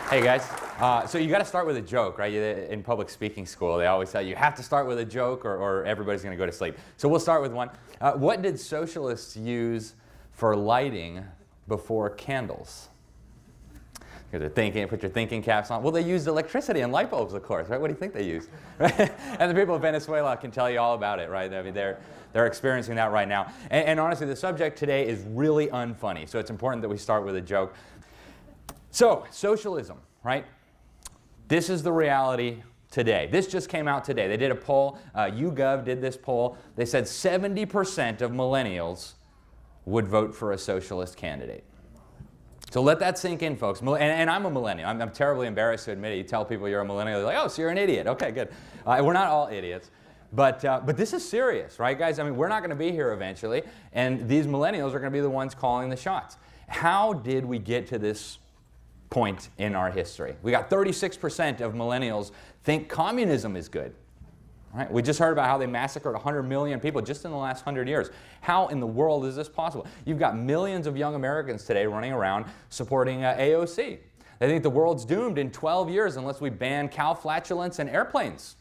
Hey guys, so you got to start with a joke, right? In public speaking school, they always tell you have to start with a joke or everybody's going to go to sleep. So we'll start with one. What did socialists use for lighting before candles? Because they're thinking, put your thinking caps on. Well, they used electricity and light bulbs, of course, right? What do you think they used? Right? And the people of Venezuela can tell you all about it, right? I mean, they're experiencing that right now. And honestly, the subject today is really unfunny, so it's important that we start with a joke. So, socialism, right? This is the reality today. This just came out today. They did a poll. YouGov did this poll. They said 70% of millennials would vote for a socialist candidate. So let that sink in, folks. And I'm a millennial. I'm terribly embarrassed to admit it. You tell people you're a millennial, they're like, oh, so you're an idiot. Okay, good. We're not all idiots. But this is serious, right, guys? I mean, we're not going to be here eventually, and these millennials are going to be the ones calling the shots. How did we get to this point in our history? We got 36% of millennials think communism is good. Right? We just heard about how they massacred 100 million people just in the last 100 years. How in the world is this possible? You've got millions of young Americans today running around supporting AOC. They think the world's doomed in 12 years unless we ban cow flatulence and airplanes.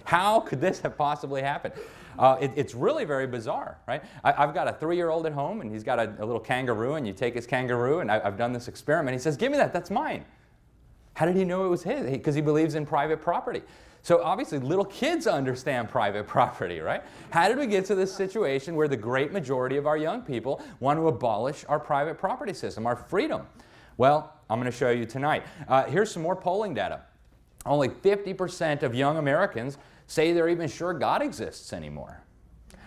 How could this have possibly happened? It's really very bizarre, right? I've got a 3-year-old at home, and he's got a little kangaroo, and you take his kangaroo, and I've done this experiment. He says, give me that, that's mine. How did he know it was his? Because he believes in private property. So obviously, little kids understand private property, right? How did we get to this situation where the great majority of our young people want to abolish our private property system, our freedom? Well, I'm going to show you tonight. Here's some more polling data. Only 50% of young Americans say they're even sure God exists anymore.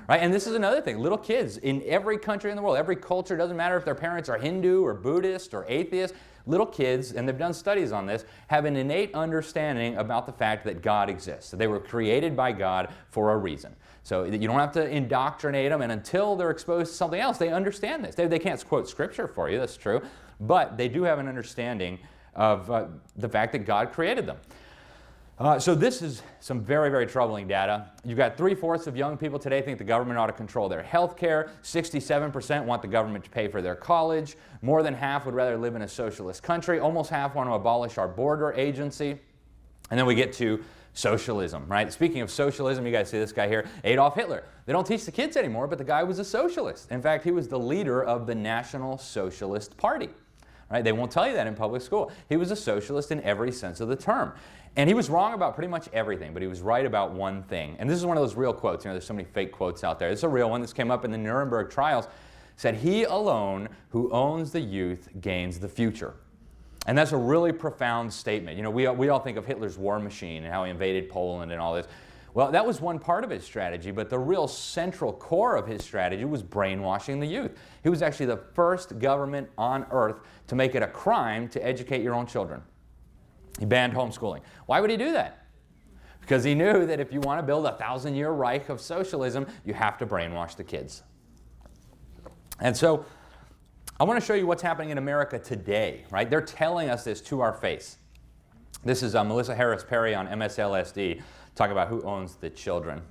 Right? And this is another thing. Little kids in every country in the world, every culture, doesn't matter if their parents are Hindu or Buddhist or atheist, little kids, and they've done studies on this, have an innate understanding about the fact that God exists. That they were created by God for a reason. So you don't have to indoctrinate them, and until they're exposed to something else, they understand this. They can't quote scripture for you, that's true, but they do have an understanding of the fact that God created them. So this is some very, very troubling data. You've got 3/4 of young people today think the government ought to control their health care. 67% want the government to pay for their college. More than half would rather live in a socialist country. Almost half want to abolish our border agency. And then we get to socialism, right? Speaking of socialism, you guys see this guy here, Adolf Hitler. They don't teach the kids anymore, but the guy was a socialist. In fact, he was the leader of the National Socialist Party. Right? They won't tell you that in public school. He was a socialist in every sense of the term. And he was wrong about pretty much everything, but he was right about one thing. And this is one of those real quotes. You know, there's so many fake quotes out there. This is a real one. This came up in the Nuremberg trials. It said, "He alone who owns the youth gains the future." And that's a really profound statement. You know, we all think of Hitler's war machine and how he invaded Poland and all this. Well, that was one part of his strategy, but the real central core of his strategy was brainwashing the youth. He was actually the first government on earth to make it a crime to educate your own children. He banned homeschooling. Why would he do that? Because he knew that if you want to build a 1,000-year Reich of socialism, you have to brainwash the kids. And so I want to show you what's happening in America today, right? They're telling us this to our face. This is Melissa Harris Perry on MSLSD talking about who owns the children.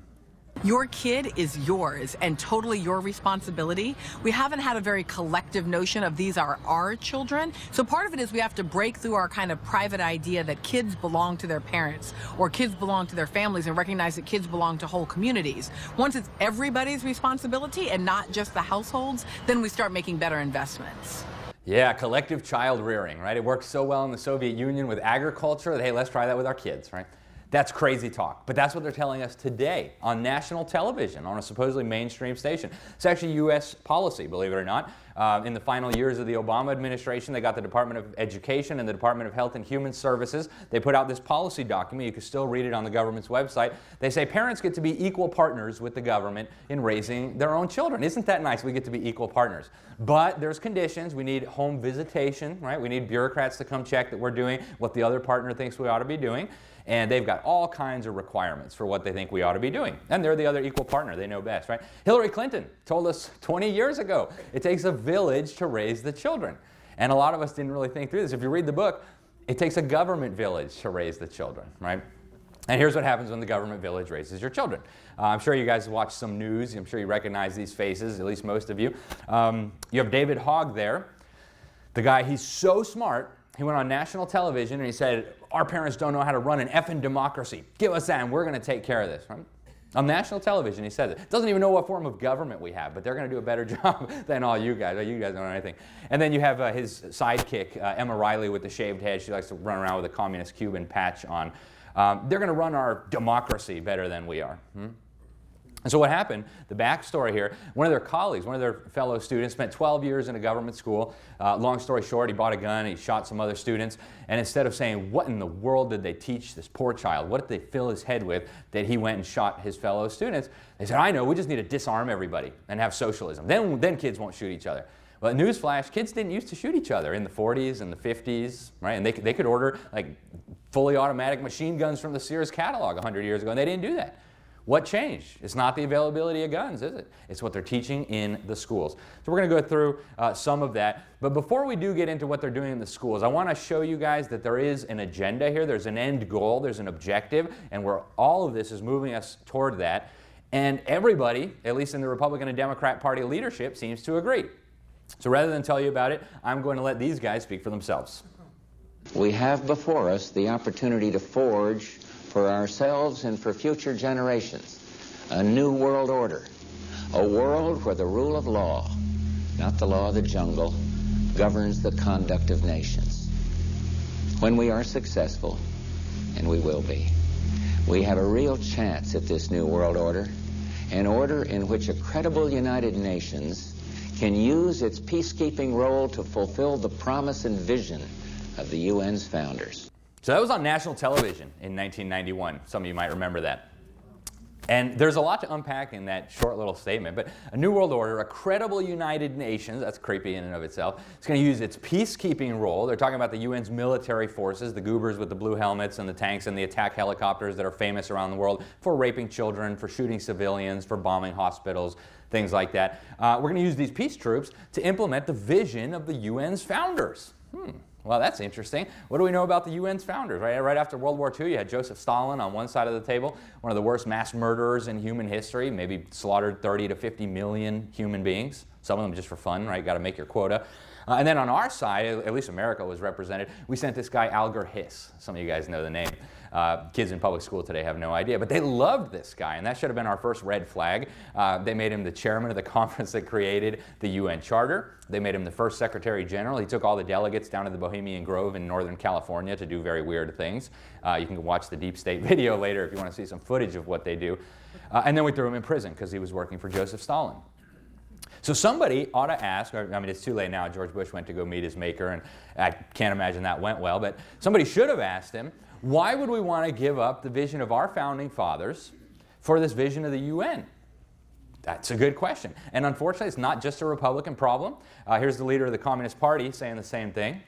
Your kid is yours and totally your responsibility. We haven't had a very collective notion of these are our children. So part of it is we have to break through our kind of private idea that kids belong to their parents or kids belong to their families and recognize that kids belong to whole communities. Once it's everybody's responsibility and not just the households, then we start making better investments. Yeah, collective child rearing, right? It worked so well in the Soviet Union with agriculture that, hey, let's try that with our kids, right? That's crazy talk, but that's what they're telling us today on national television, on a supposedly mainstream station. It's actually U.S. policy, believe it or not. In the final years of the Obama administration, they got the Department of Education and the Department of Health and Human Services. They put out this policy document. You can still read it on the government's website. They say parents get to be equal partners with the government in raising their own children. Isn't that nice? We get to be equal partners. But there's conditions. We need home visitation, right? We need bureaucrats to come check that we're doing what the other partner thinks we ought to be doing. And they've got all kinds of requirements for what they think we ought to be doing. And they're the other equal partner. They know best, right? Hillary Clinton told us 20 years ago, it takes a village to raise the children. And a lot of us didn't really think through this. If you read the book, it takes a government village to raise the children, right? And here's what happens when the government village raises your children. I'm sure you guys watch some news. I'm sure you recognize these faces, at least most of you. You have David Hogg there. The guy, he's so smart, he went on national television and he said, our parents don't know how to run an effing democracy. Give us that and we're going to take care of this. Right? On national television, he says it. Doesn't even know what form of government we have, but they're going to do a better job than all you guys. You guys don't know anything. And then you have his sidekick, Emma Riley, with the shaved head. She likes to run around with a communist Cuban patch on. They're going to run our democracy better than we are. And so what happened, the backstory here, one of their colleagues, one of their fellow students, spent 12 years in a government school. Long story short, he bought a gun, he shot some other students, and instead of saying, what in the world did they teach this poor child? What did they fill his head with that he went and shot his fellow students? They said, I know, we just need to disarm everybody and have socialism. Then kids won't shoot each other. Well, newsflash, kids didn't used to shoot each other in the 40s and the 50s, right? And they could order like fully automatic machine guns from the Sears catalog 100 years ago, and they didn't do that. What changed? It's not the availability of guns, is it? It's what they're teaching in the schools. So we're going to go through some of that. But before we do get into what they're doing in the schools, I want to show you guys that there is an agenda here. There's an end goal. There's an objective. And where all of this is moving us toward that. And everybody, at least in the Republican and Democrat Party leadership, seems to agree. So rather than tell you about it, I'm going to let these guys speak for themselves. We have before us the opportunity to forge for ourselves and for future generations a new world order, a world where the rule of law, not the law of the jungle, governs the conduct of nations. When we are successful, and we will be, we have a real chance at this new world order, an order in which a credible United Nations can use its peacekeeping role to fulfill the promise and vision of the UN's founders. So that was on national television in 1991. Some of you might remember that. And there's a lot to unpack in that short little statement, but a new world order, a credible United Nations, that's creepy in and of itself, it's going to use its peacekeeping role. They're talking about the UN's military forces, the goobers with the blue helmets and the tanks and the attack helicopters that are famous around the world for raping children, for shooting civilians, for bombing hospitals, things like that. We're going to use these peace troops to implement the vision of the UN's founders. Well, that's interesting. What do we know about the UN's founders? Right after World War II, you had Joseph Stalin on one side of the table, one of the worst mass murderers in human history, maybe slaughtered 30 to 50 million human beings, some of them just for fun, right? Got to make your quota. And then on our side, at least America was represented, we sent this guy Alger Hiss. Some of you guys know the name. Kids in public school today have no idea, but they loved this guy, and that should have been our first red flag. They made him the chairman of the conference that created the UN Charter. They made him the first Secretary General. He took all the delegates down to the Bohemian Grove in Northern California to do very weird things. You can watch the Deep State video later if you want to see some footage of what they do. And then we threw him in prison because he was working for Joseph Stalin. So somebody ought to ask, I mean, it's too late now. George Bush went to go meet his maker, and I can't imagine that went well, but somebody should have asked him, why would we want to give up the vision of our founding fathers for this vision of the UN? That's a good question. And unfortunately, it's not just a Republican problem. Here's the leader of the Communist Party saying the same thing.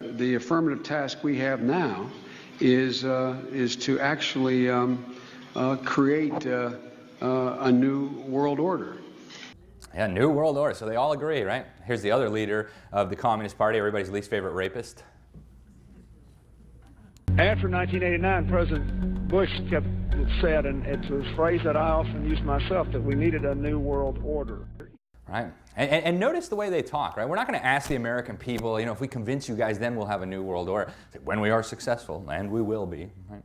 The affirmative task we have now is to actually create a new world order. Yeah, new world order. So they all agree, right? Here's the other leader of the Communist Party, everybody's least favorite rapist. After 1989, President Bush said, and it's a phrase that I often use myself, that we needed a new world order. Right. And notice the way they talk, right? We're not going to ask the American people, if we convince you guys, then we'll have a new world order. When we are successful, and we will be, right?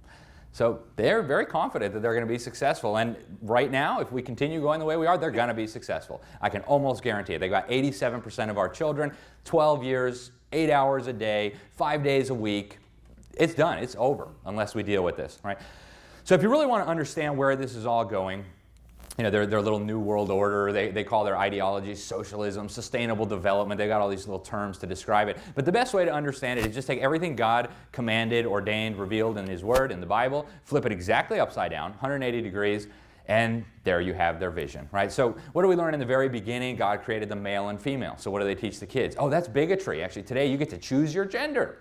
So they're very confident that they're going to be successful. And right now, if we continue going the way we are, they're going to be successful. I can almost guarantee it. They got 87% of our children, 12 years, 8 hours a day, 5 days a week. It's done. It's over unless we deal with this, right? So if you really want to understand where this is all going, their little new world order, they call their ideology socialism, sustainable development. They got all these little terms to describe it. But the best way to understand it is just take everything God commanded, ordained, revealed in His Word, in the Bible, flip it exactly upside down, 180 degrees, and there you have their vision, right? So what do we learn in the very beginning? God created the male and female. So what do they teach the kids? Oh, that's bigotry. Actually, today you get to choose your gender.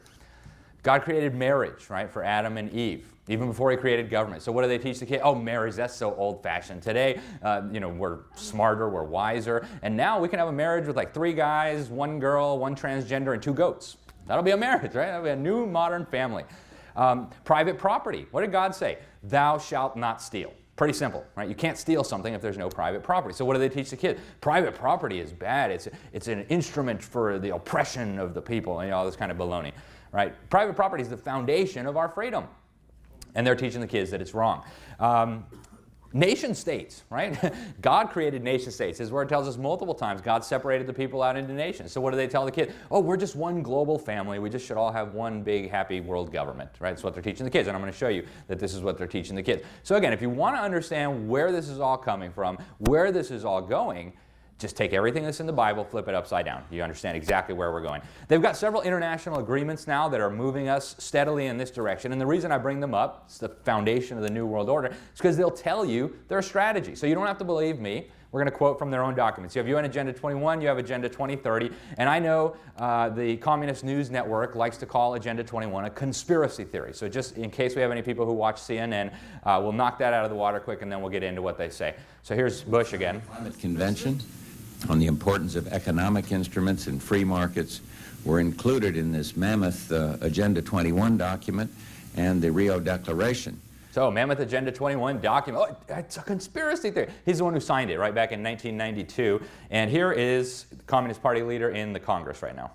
God created marriage, right, for Adam and Eve, even before He created government. So what do they teach the kid? Oh, marriage, that's so old-fashioned. Today, we're smarter, we're wiser, and now we can have a marriage with like 3 guys, 1 girl, 1 transgender, and 2 goats. That'll be a marriage, right? That'll be a new modern family. Private property. What did God say? Thou shalt not steal. Pretty simple, right? You can't steal something if there's no private property. So what do they teach the kids? Private property is bad. It's an instrument for the oppression of the people, and all this kind of baloney, right? Private property is the foundation of our freedom. And they're teaching the kids that it's wrong. Nation states, right? God created nation states. His word tells us multiple times God separated the people out into nations. So what do they tell the kids? Oh, we're just one global family. We just should all have one big happy world government, right? That's what they're teaching the kids. And I'm going to show you that this is what they're teaching the kids. So again, if you want to understand where this is all coming from, where this is all going, just take everything that's in the Bible, flip it upside down. You understand exactly where we're going. They've got several international agreements now that are moving us steadily in this direction. And the reason I bring them up, it's the foundation of the New World Order, is because they'll tell you their strategy. So you don't have to believe me. We're going to quote from their own documents. You have UN Agenda 21, you have Agenda 2030, and I know the Communist News Network likes to call Agenda 21 a conspiracy theory. So just in case we have any people who watch CNN, we'll knock that out of the water quick and then we'll get into what they say. So here's Bush again. Climate Convention on the importance of economic instruments and free markets were included in this mammoth Agenda 21 document and the Rio Declaration. So, Mammoth Agenda 21 document. Oh, it's a conspiracy theory. He's the one who signed it right back in 1992. And here is the Communist Party leader in the Congress right now.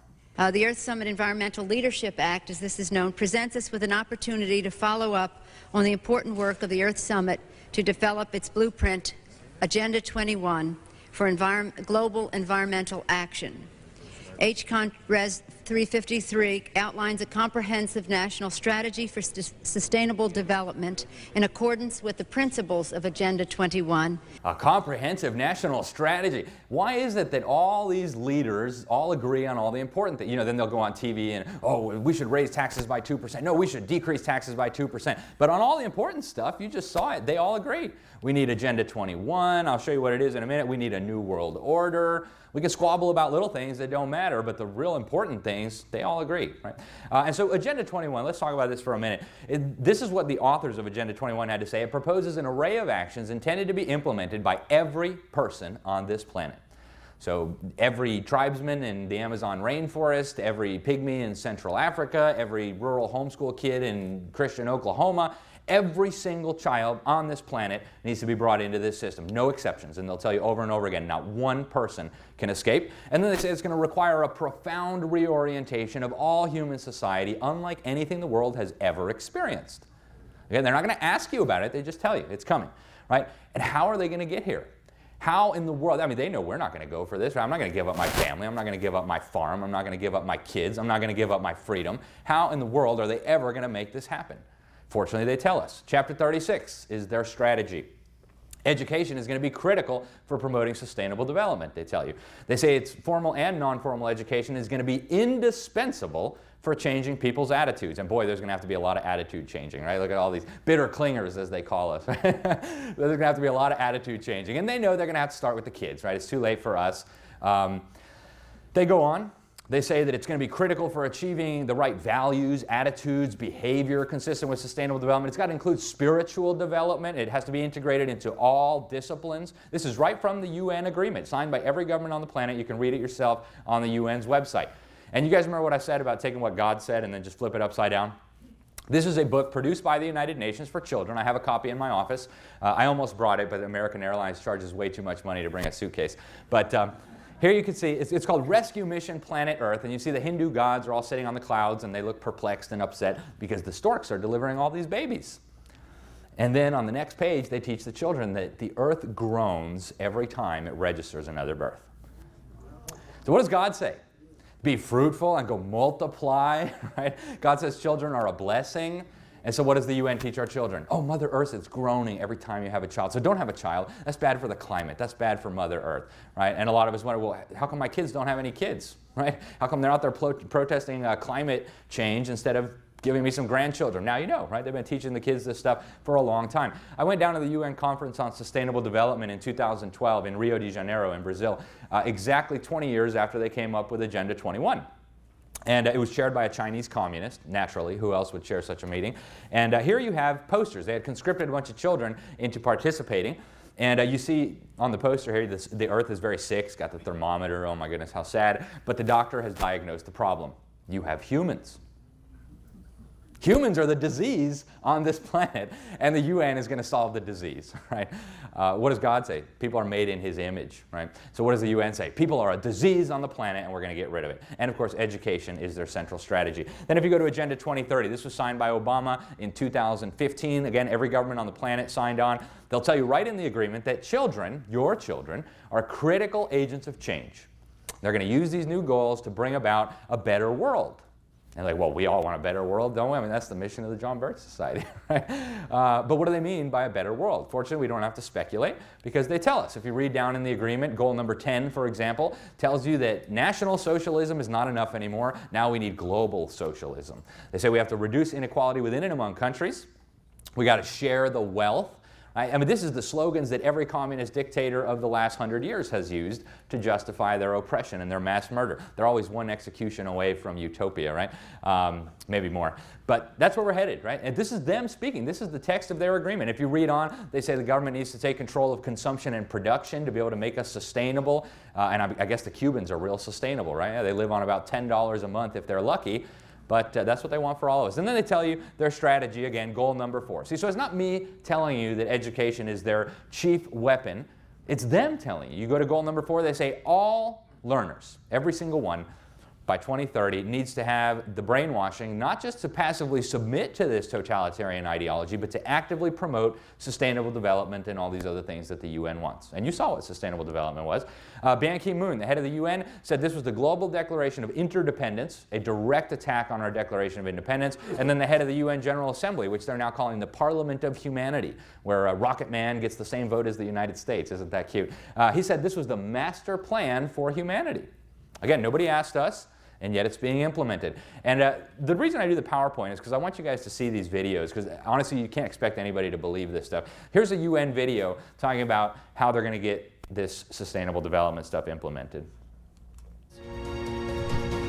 The Earth Summit Environmental Leadership Act, as this is known, presents us with an opportunity to follow up on the important work of the Earth Summit to develop its blueprint, Agenda 21, for global environmental action. H-Con Res 353 outlines a comprehensive national strategy for sustainable development in accordance with the principles of Agenda 21. A comprehensive national strategy. Why is it that all these leaders all agree on all the important things? You know, then they'll go on TV and, oh, we should raise taxes by 2%. No, we should decrease taxes by 2%. But on all the important stuff, you just saw it, they all agree. We need Agenda 21. I'll show you what it is in a minute. We need a new world order. We can squabble about little things that don't matter, but the real important things, they all agree, right? And so Agenda 21, let's talk about this for a minute. This is what the authors of Agenda 21 had to say. It proposes an array of actions intended to be implemented by every person on this planet. So every tribesman in the Amazon rainforest, every pygmy in Central Africa, every rural homeschool kid in Christian Oklahoma, every single child on this planet needs to be brought into this system. No exceptions. And they'll tell you over and over again, not one person can escape. And then they say it's going to require a profound reorientation of all human society, unlike anything the world has ever experienced. Again, they're not going to ask you about it. They just tell you it's coming, right? And how are they going to get here? How in the world? I mean, they know we're not going to go for this. Right? I'm not going to give up my family. I'm not going to give up my farm. I'm not going to give up my kids. I'm not going to give up my freedom. How in the world are they ever going to make this happen? Fortunately, they tell us. Chapter 36 is their strategy. Education is going to be critical for promoting sustainable development, they tell you. They say it's formal and non-formal education is going to be indispensable for changing people's attitudes. And boy, there's going to have to be a lot of attitude changing, right? Look at all these bitter clingers, as they call us. There's going to have to be a lot of attitude changing. And they know they're going to have to start with the kids, right? It's too late for us. They go on. They say that it's going to be critical for achieving the right values, attitudes, behavior consistent with sustainable development. It's got to include spiritual development. It has to be integrated into all disciplines. This is right from the UN agreement, signed by every government on the planet. You can read it yourself on the UN's website. And you guys remember what I said about taking what God said and then just flip it upside down? This is a book produced by the United Nations for children. I have a copy in my office. I almost brought it, but American Airlines charges way too much money to bring a suitcase. But here you can see, it's called Rescue Mission Planet Earth, and you see the Hindu gods are all sitting on the clouds, and they look perplexed and upset because the storks are delivering all these babies. And then on the next page, they teach the children that the earth groans every time it registers another birth. So what does God say? Be fruitful and go multiply, right? God says children are a blessing. And so what does the UN teach our children? Oh, Mother Earth is groaning every time you have a child. So don't have a child. That's bad for the climate. That's bad for Mother Earth, right? And a lot of us wonder, well, how come my kids don't have any kids, right? How come they're out there protesting climate change instead of giving me some grandchildren? Now you know, right? They've been teaching the kids this stuff for a long time. I went down to the UN Conference on Sustainable Development in 2012 in Rio de Janeiro in Brazil, exactly 20 years after they came up with Agenda 21. And it was chaired by a Chinese communist, naturally. Who else would chair such a meeting? And here you have posters. They had conscripted a bunch of children into participating. And you see on the poster here, the earth is very sick. It's got the thermometer. Oh my goodness, how sad. But the doctor has diagnosed the problem. You have humans. Humans are the disease on this planet, and the UN is going to solve the disease, right? What does God say? People are made in His image, right? So what does the UN say? People are a disease on the planet, and we're going to get rid of it. And of course, education is their central strategy. Then if you go to Agenda 2030, this was signed by Obama in 2015. Again, every government on the planet signed on. They'll tell you right in the agreement that children, your children, are critical agents of change. They're going to use these new goals to bring about a better world. And like, well, we all want a better world, don't we? I mean, that's the mission of the John Birch Society, right? But what do they mean by a better world? Fortunately, we don't have to speculate because they tell us. If you read down in the agreement, goal number 10, for example, tells you that national socialism is not enough anymore. Now we need global socialism. They say we have to reduce inequality within and among countries. We got to share the wealth. I mean, this is the slogans that every communist dictator of the last 100 years has used to justify their oppression and their mass murder. They're always one execution away from utopia, right? Maybe more. But that's where we're headed, right? And this is them speaking. This is the text of their agreement. If you read on, they say the government needs to take control of consumption and production to be able to make us sustainable. And I guess the Cubans are real sustainable, right? Yeah, they live on about $10 a month if they're lucky. But that's what they want for all of us. And then they tell you their strategy, again, goal number 4. See, so it's not me telling you that education is their chief weapon. It's them telling you. You go to goal number 4, they say all learners, every single one, by 2030 needs to have the brainwashing not just to passively submit to this totalitarian ideology, but to actively promote sustainable development and all these other things that the UN wants. And you saw what sustainable development was. Ban Ki-moon, the head of the UN, said this was the global declaration of interdependence, a direct attack on our Declaration of Independence. And then the head of the UN General Assembly, which they're now calling the Parliament of Humanity, where Rocket Man gets the same vote as the United States. Isn't that cute? He said this was the master plan for humanity. Again, nobody asked us, and yet it's being implemented. And the reason I do the PowerPoint is because I want you guys to see these videos, because honestly, you can't expect anybody to believe this stuff. Here's a UN video talking about how they're going to get this sustainable development stuff implemented.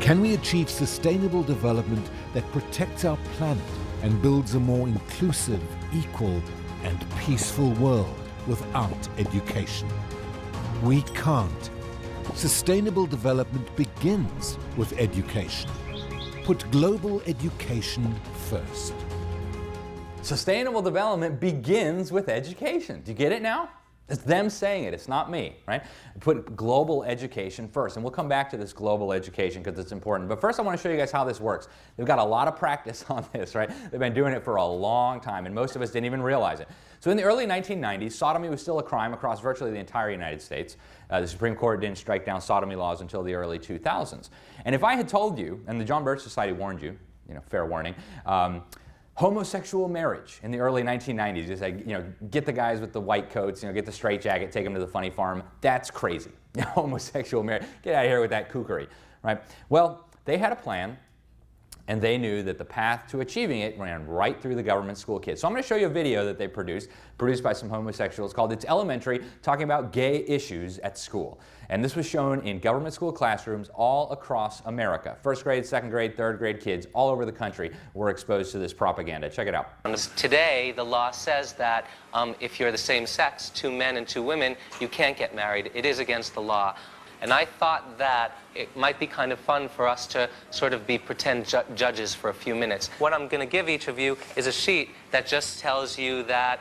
Can we achieve sustainable development that protects our planet and builds a more inclusive, equal, and peaceful world without education? We can't. Sustainable development begins with education. Put global education first. Sustainable development begins with education. Do you get it now? It's them saying it. It's not me, right? Put global education first. And we'll come back to this global education because it's important. But first I want to show you guys how this works. They've got a lot of practice on this, right? They've been doing it for a long time, and most of us didn't even realize it. So in the early 1990s, sodomy was still a crime across virtually the entire United States. The Supreme Court didn't strike down sodomy laws until the early 2000s. And if I had told you, and the John Birch Society warned you, fair warning, homosexual marriage in the early 1990s, just like, get the guys with the white coats, get the straight jacket, take them to the funny farm. That's crazy. Homosexual marriage. Get out of here with that kookery, right? Well, they had a plan, and they knew that the path to achieving it ran right through the government school kids. So I'm going to show you a video that they produced by some homosexuals called It's Elementary, talking about gay issues at school. And this was shown in government school classrooms all across America. First grade, second grade, third grade kids all over the country were exposed to this propaganda. Check it out. Today, the law says that if you're the same sex, 2 men and 2 women, you can't get married. It is against the law. And I thought that it might be kind of fun for us to sort of be pretend judges for a few minutes. What I'm going to give each of you is a sheet that just tells you that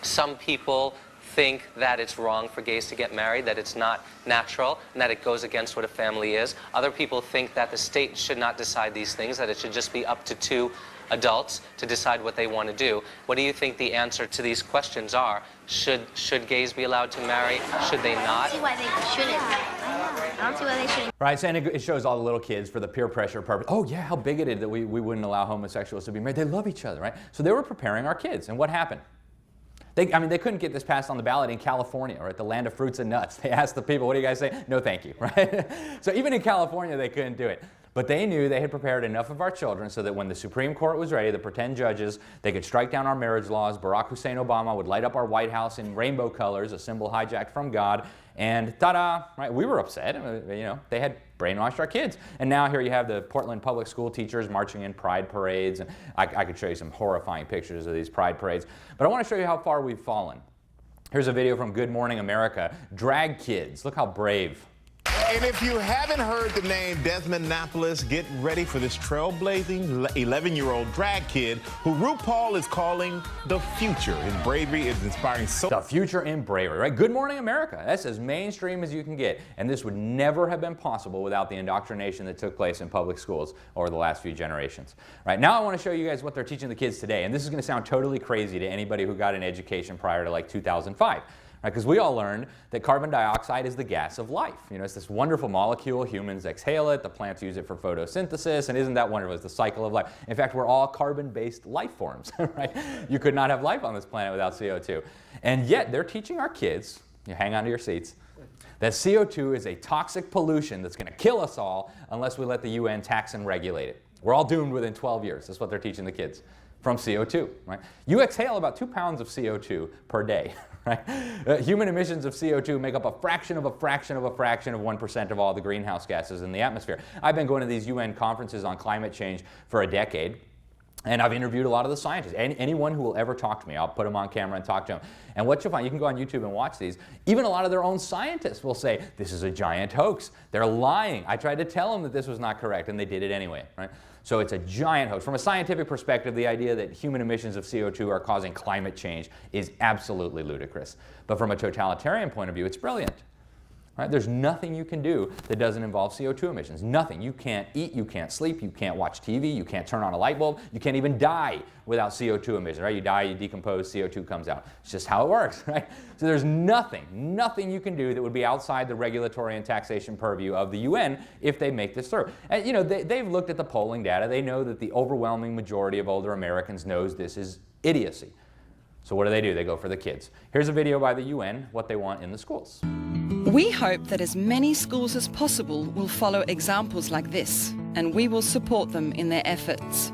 some people think that it's wrong for gays to get married, that it's not natural, and that it goes against what a family is. Other people think that the state should not decide these things, that it should just be up to 2 adults to decide what they want to do. What do you think the answer to these questions are? Should gays be allowed to marry? Should they not? I don't see why they shouldn't. I don't see why they shouldn't. Right, so and it shows all the little kids for the peer pressure purpose. Oh yeah, how bigoted that we wouldn't allow homosexuals to be married. They love each other, right? So they were preparing our kids, and what happened? They couldn't get this passed on the ballot in California, right? The land of fruits and nuts. They asked the people, what do you guys say? No, thank you, right? So even in California, they couldn't do it. But they knew they had prepared enough of our children so that when the Supreme Court was ready, the pretend judges, they could strike down our marriage laws. Barack Hussein Obama would light up our White House in rainbow colors, a symbol hijacked from God, and ta-da, right? We were upset. They had brainwashed our kids. And now here you have the Portland public school teachers marching in pride parades, and I could show you some horrifying pictures of these pride parades. But I want to show you how far we've fallen. Here's a video from Good Morning America. Drag kids. Look how brave And if you haven't heard the name Desmond Napolis, get ready for this trailblazing 11-year-old drag kid who RuPaul is calling the future. His bravery is inspiring so... The future in bravery, right? Good Morning America. That's as mainstream as you can get. And this would never have been possible without the indoctrination that took place in public schools over the last few generations. Right, now I want to show you guys what they're teaching the kids today. And this is going to sound totally crazy to anybody who got an education prior to like 2005. Because we all learned that carbon dioxide is the gas of life. You know, it's this wonderful molecule. Humans exhale it. The plants use it for photosynthesis. And isn't that wonderful? It's the cycle of life. In fact, we're all carbon-based life forms, right? You could not have life on this planet without CO2. And yet, they're teaching our kids, you hang on to your seats, that CO2 is a toxic pollution that's going to kill us all unless we let the UN tax and regulate it. We're all doomed within 12 years. That's what they're teaching the kids from CO2, right? You exhale about 2 pounds of CO2 per day. Right? Human emissions of CO2 make up a fraction of 1% of all the greenhouse gases in the atmosphere. I've been going to these UN conferences on climate change for a decade, and I've interviewed a lot of the scientists. Anyone who will ever talk to me, I'll put them on camera and talk to them. And what you'll find, you can go on YouTube and watch these, even a lot of their own scientists will say, this is a giant hoax. They're lying. I tried to tell them that this was not correct, and they did it anyway. Right? So it's a giant hoax. From a scientific perspective, the idea that human emissions of CO2 are causing climate change is absolutely ludicrous. But from a totalitarian point of view, it's brilliant. Right? There's nothing you can do that doesn't involve CO2 emissions. Nothing. You can't eat, you can't sleep, you can't watch TV, you can't turn on a light bulb, you can't even die without CO2 emissions. Right? You die, you decompose, CO2 comes out. It's just how it works. Right? So there's nothing you can do that would be outside the regulatory and taxation purview of the UN if they make this through. And you know, they've looked at the polling data. They know that the overwhelming majority of older Americans knows this is idiocy. So what do? They go for the kids. Here's a video by the UN, what they want in the schools. We hope that as many schools as possible will follow examples like this, and we will support them in their efforts.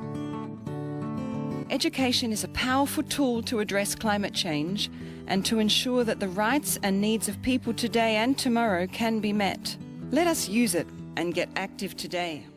Education is a powerful tool to address climate change and to ensure that the rights and needs of people today and tomorrow can be met. Let us use it and get active today.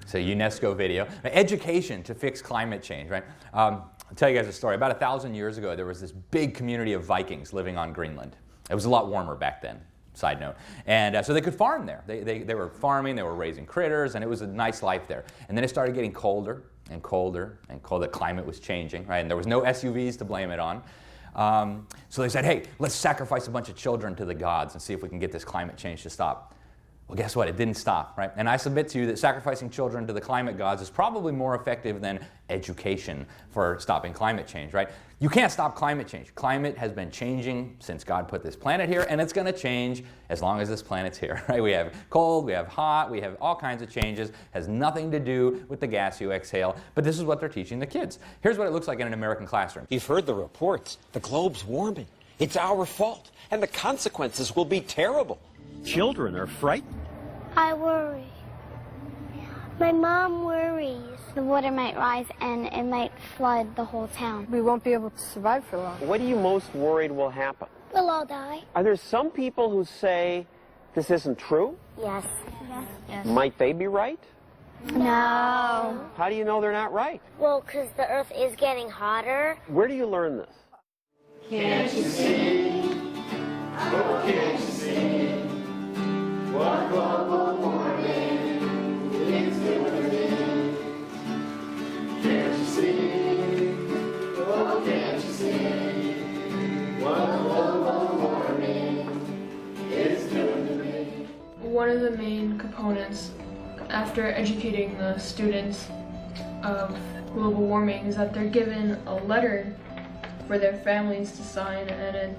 So UNESCO video. Education to fix climate change, right? I'll tell you guys a story. About 1,000 years ago, there was this big community of Vikings living on Greenland. It was a lot warmer back then, side note. And so they could farm there. They were farming, they were raising critters, and it was a nice life there. And then it started getting colder and colder and colder. The climate was changing, right? And there was no SUVs to blame it on. So they said, hey, let's sacrifice a bunch of children to the gods and see if we can get this climate change to stop. Well, guess what? It didn't stop, right? And I submit to you that sacrificing children to the climate gods is probably more effective than education for stopping climate change, right? You can't stop climate change. Climate has been changing since God put this planet here, and it's going to change as long as this planet's here, right? We have cold, we have hot, we have all kinds of changes. Has nothing to do with the gas you exhale, but this is what they're teaching the kids. Here's what it looks like in an American classroom. You've heard the reports. The globe's warming. It's our fault, and the consequences will be terrible. Children are frightened. I worry. My mom worries. The water might rise and it might flood the whole town. We won't be able to survive for long. What are you most worried will happen? We'll all die. Are there some people who say this isn't true? Yes. Yes. Might they be right? No. How do you know they're not right? Well, because the earth is getting hotter. Where do you learn this? Can't you see? Oh, can't you see? What global warming is doing to me? Can't you see? Oh, can't you see? What global warming is doing to me? One of the main components after educating the students of global warming is that they're given a letter for their families to sign, and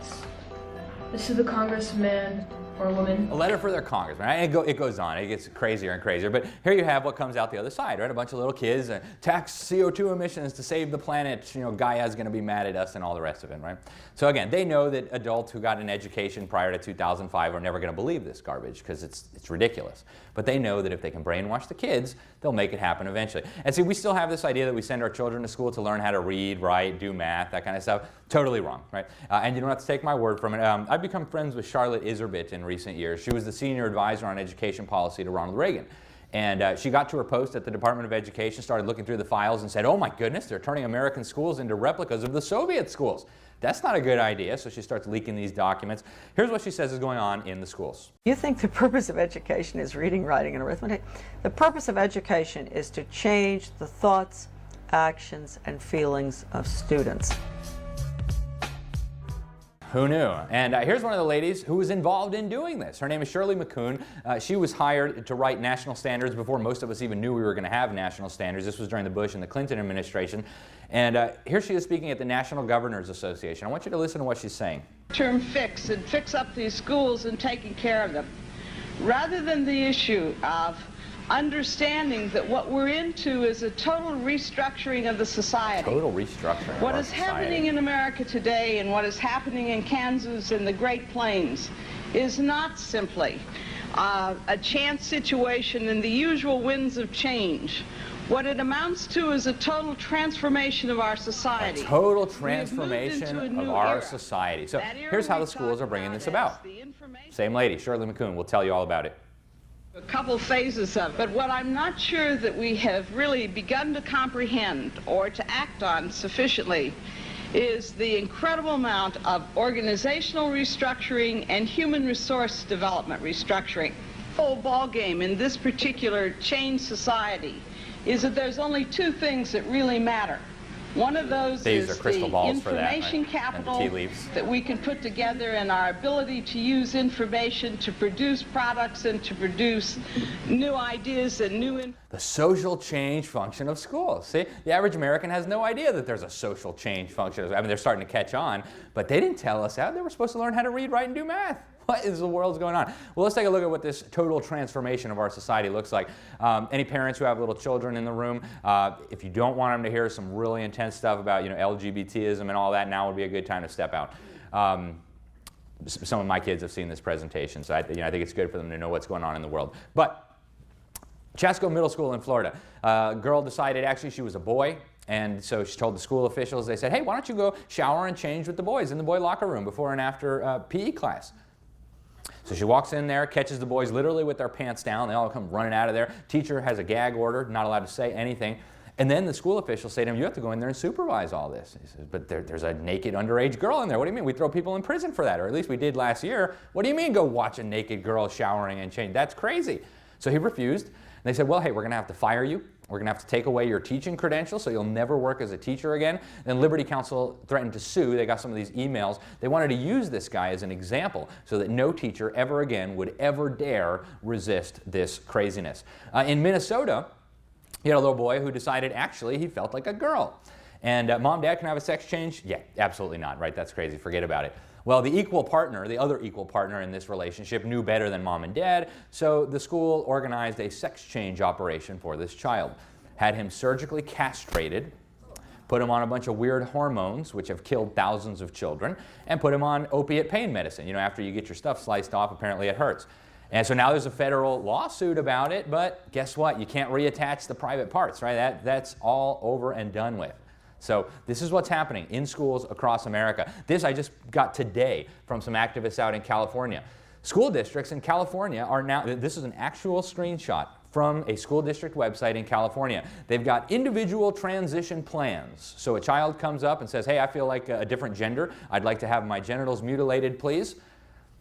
this is the congressman or woman. A letter for their congressman. Right? It goes on. It gets crazier and crazier. But here you have what comes out the other side, right? A bunch of little kids, tax CO2 emissions to save the planet. You know, Gaia's going to be mad at us and all the rest of it, right? So again, they know that adults who got an education prior to 2005 are never going to believe this garbage because it's ridiculous. But they know that if they can brainwash the kids, they'll make it happen eventually. And see, we still have this idea that we send our children to school to learn how to read, write, do math, that kind of stuff. Totally wrong, right? And you don't have to take my word from it. I've become friends with Charlotte Iserbyt in recent years. She was the senior advisor on education policy to Ronald Reagan. And she got to her post at the Department of Education, started looking through the files and said, oh my goodness, they're turning American schools into replicas of the Soviet schools. That's not a good idea, so she starts leaking these documents. Here's what she says is going on in the schools. You think the purpose of education is reading, writing, and arithmetic? The purpose of education is to change the thoughts, actions, and feelings of students. Who knew? And here's one of the ladies who was involved in doing this. Her name is Shirley McCoon. She was hired to write national standards before most of us even knew we were going to have national standards. This was during the Bush and the Clinton administration. And here she is speaking at the National Governors Association. I want you to listen to what she's saying. Term fix and fix up these schools and taking care of them, rather than the issue of understanding that what we're into is a total restructuring of the society. Total restructuring. What is happening in America today and what is happening in Kansas and the Great Plains is not simply a chance situation in the usual winds of change. What it amounts to is a total transformation of our society. A total transformation of our society. So here's how the schools are bringing this about. Same lady, Shirley McCoon, will tell you all about it. A couple phases of it, but what I'm not sure that we have really begun to comprehend or to act on sufficiently is the incredible amount of organizational restructuring and human resource development restructuring. The whole ballgame in this particular changed society is that there's only two things that really matter. One of those is the information capital that we can put together and our ability to use information to produce products and to produce new ideas and new... The social change function of schools. See, the average American has no idea that there's a social change function. I mean, they're starting to catch on, but they didn't tell us how. They were supposed to learn how to read, write, and do math. What is the world's going on? Well, let's take a look at what this total transformation of our society looks like. Any parents who have little children in the room, if you don't want them to hear some really intense stuff about, LGBTism and all that, now would be a good time to step out. Some of my kids have seen this presentation, so I think it's good for them to know what's going on in the world. But Chasco Middle School in Florida, a girl decided actually she was a boy. And so she told the school officials, they said, hey, why don't you go shower and change with the boys in the boy locker room before and after PE class. So she walks in there, catches the boys literally with their pants down. They all come running out of there. Teacher has a gag order, not allowed to say anything. And then the school officials say to him, you have to go in there and supervise all this. He says, but there's a naked underage girl in there. What do you mean? We throw people in prison for that, or at least we did last year. What do you mean go watch a naked girl showering and change? That's crazy. So he refused. And they said, well, hey, we're going to have to fire you. We're going to have to take away your teaching credentials so you'll never work as a teacher again. Then Liberty Counsel threatened to sue. They got some of these emails. They wanted to use this guy as an example so that no teacher ever again would ever dare resist this craziness. In Minnesota, you had a little boy who decided actually he felt like a girl. And mom, dad can have a sex change? Yeah, absolutely not, right? That's crazy. Forget about it. Well, the other equal partner in this relationship knew better than mom and dad, so the school organized a sex change operation for this child. Had him surgically castrated, put him on a bunch of weird hormones, which have killed thousands of children, and put him on opiate pain medicine. After you get your stuff sliced off, apparently it hurts. And so now there's a federal lawsuit about it, but guess what? You can't reattach the private parts, right? That's all over and done with. So this is what's happening in schools across America. This I just got today from some activists out in California. School districts in California are now, this is an actual screenshot from a school district website in California. They've got individual transition plans. So a child comes up and says, hey, I feel like a different gender. I'd like to have my genitals mutilated, please.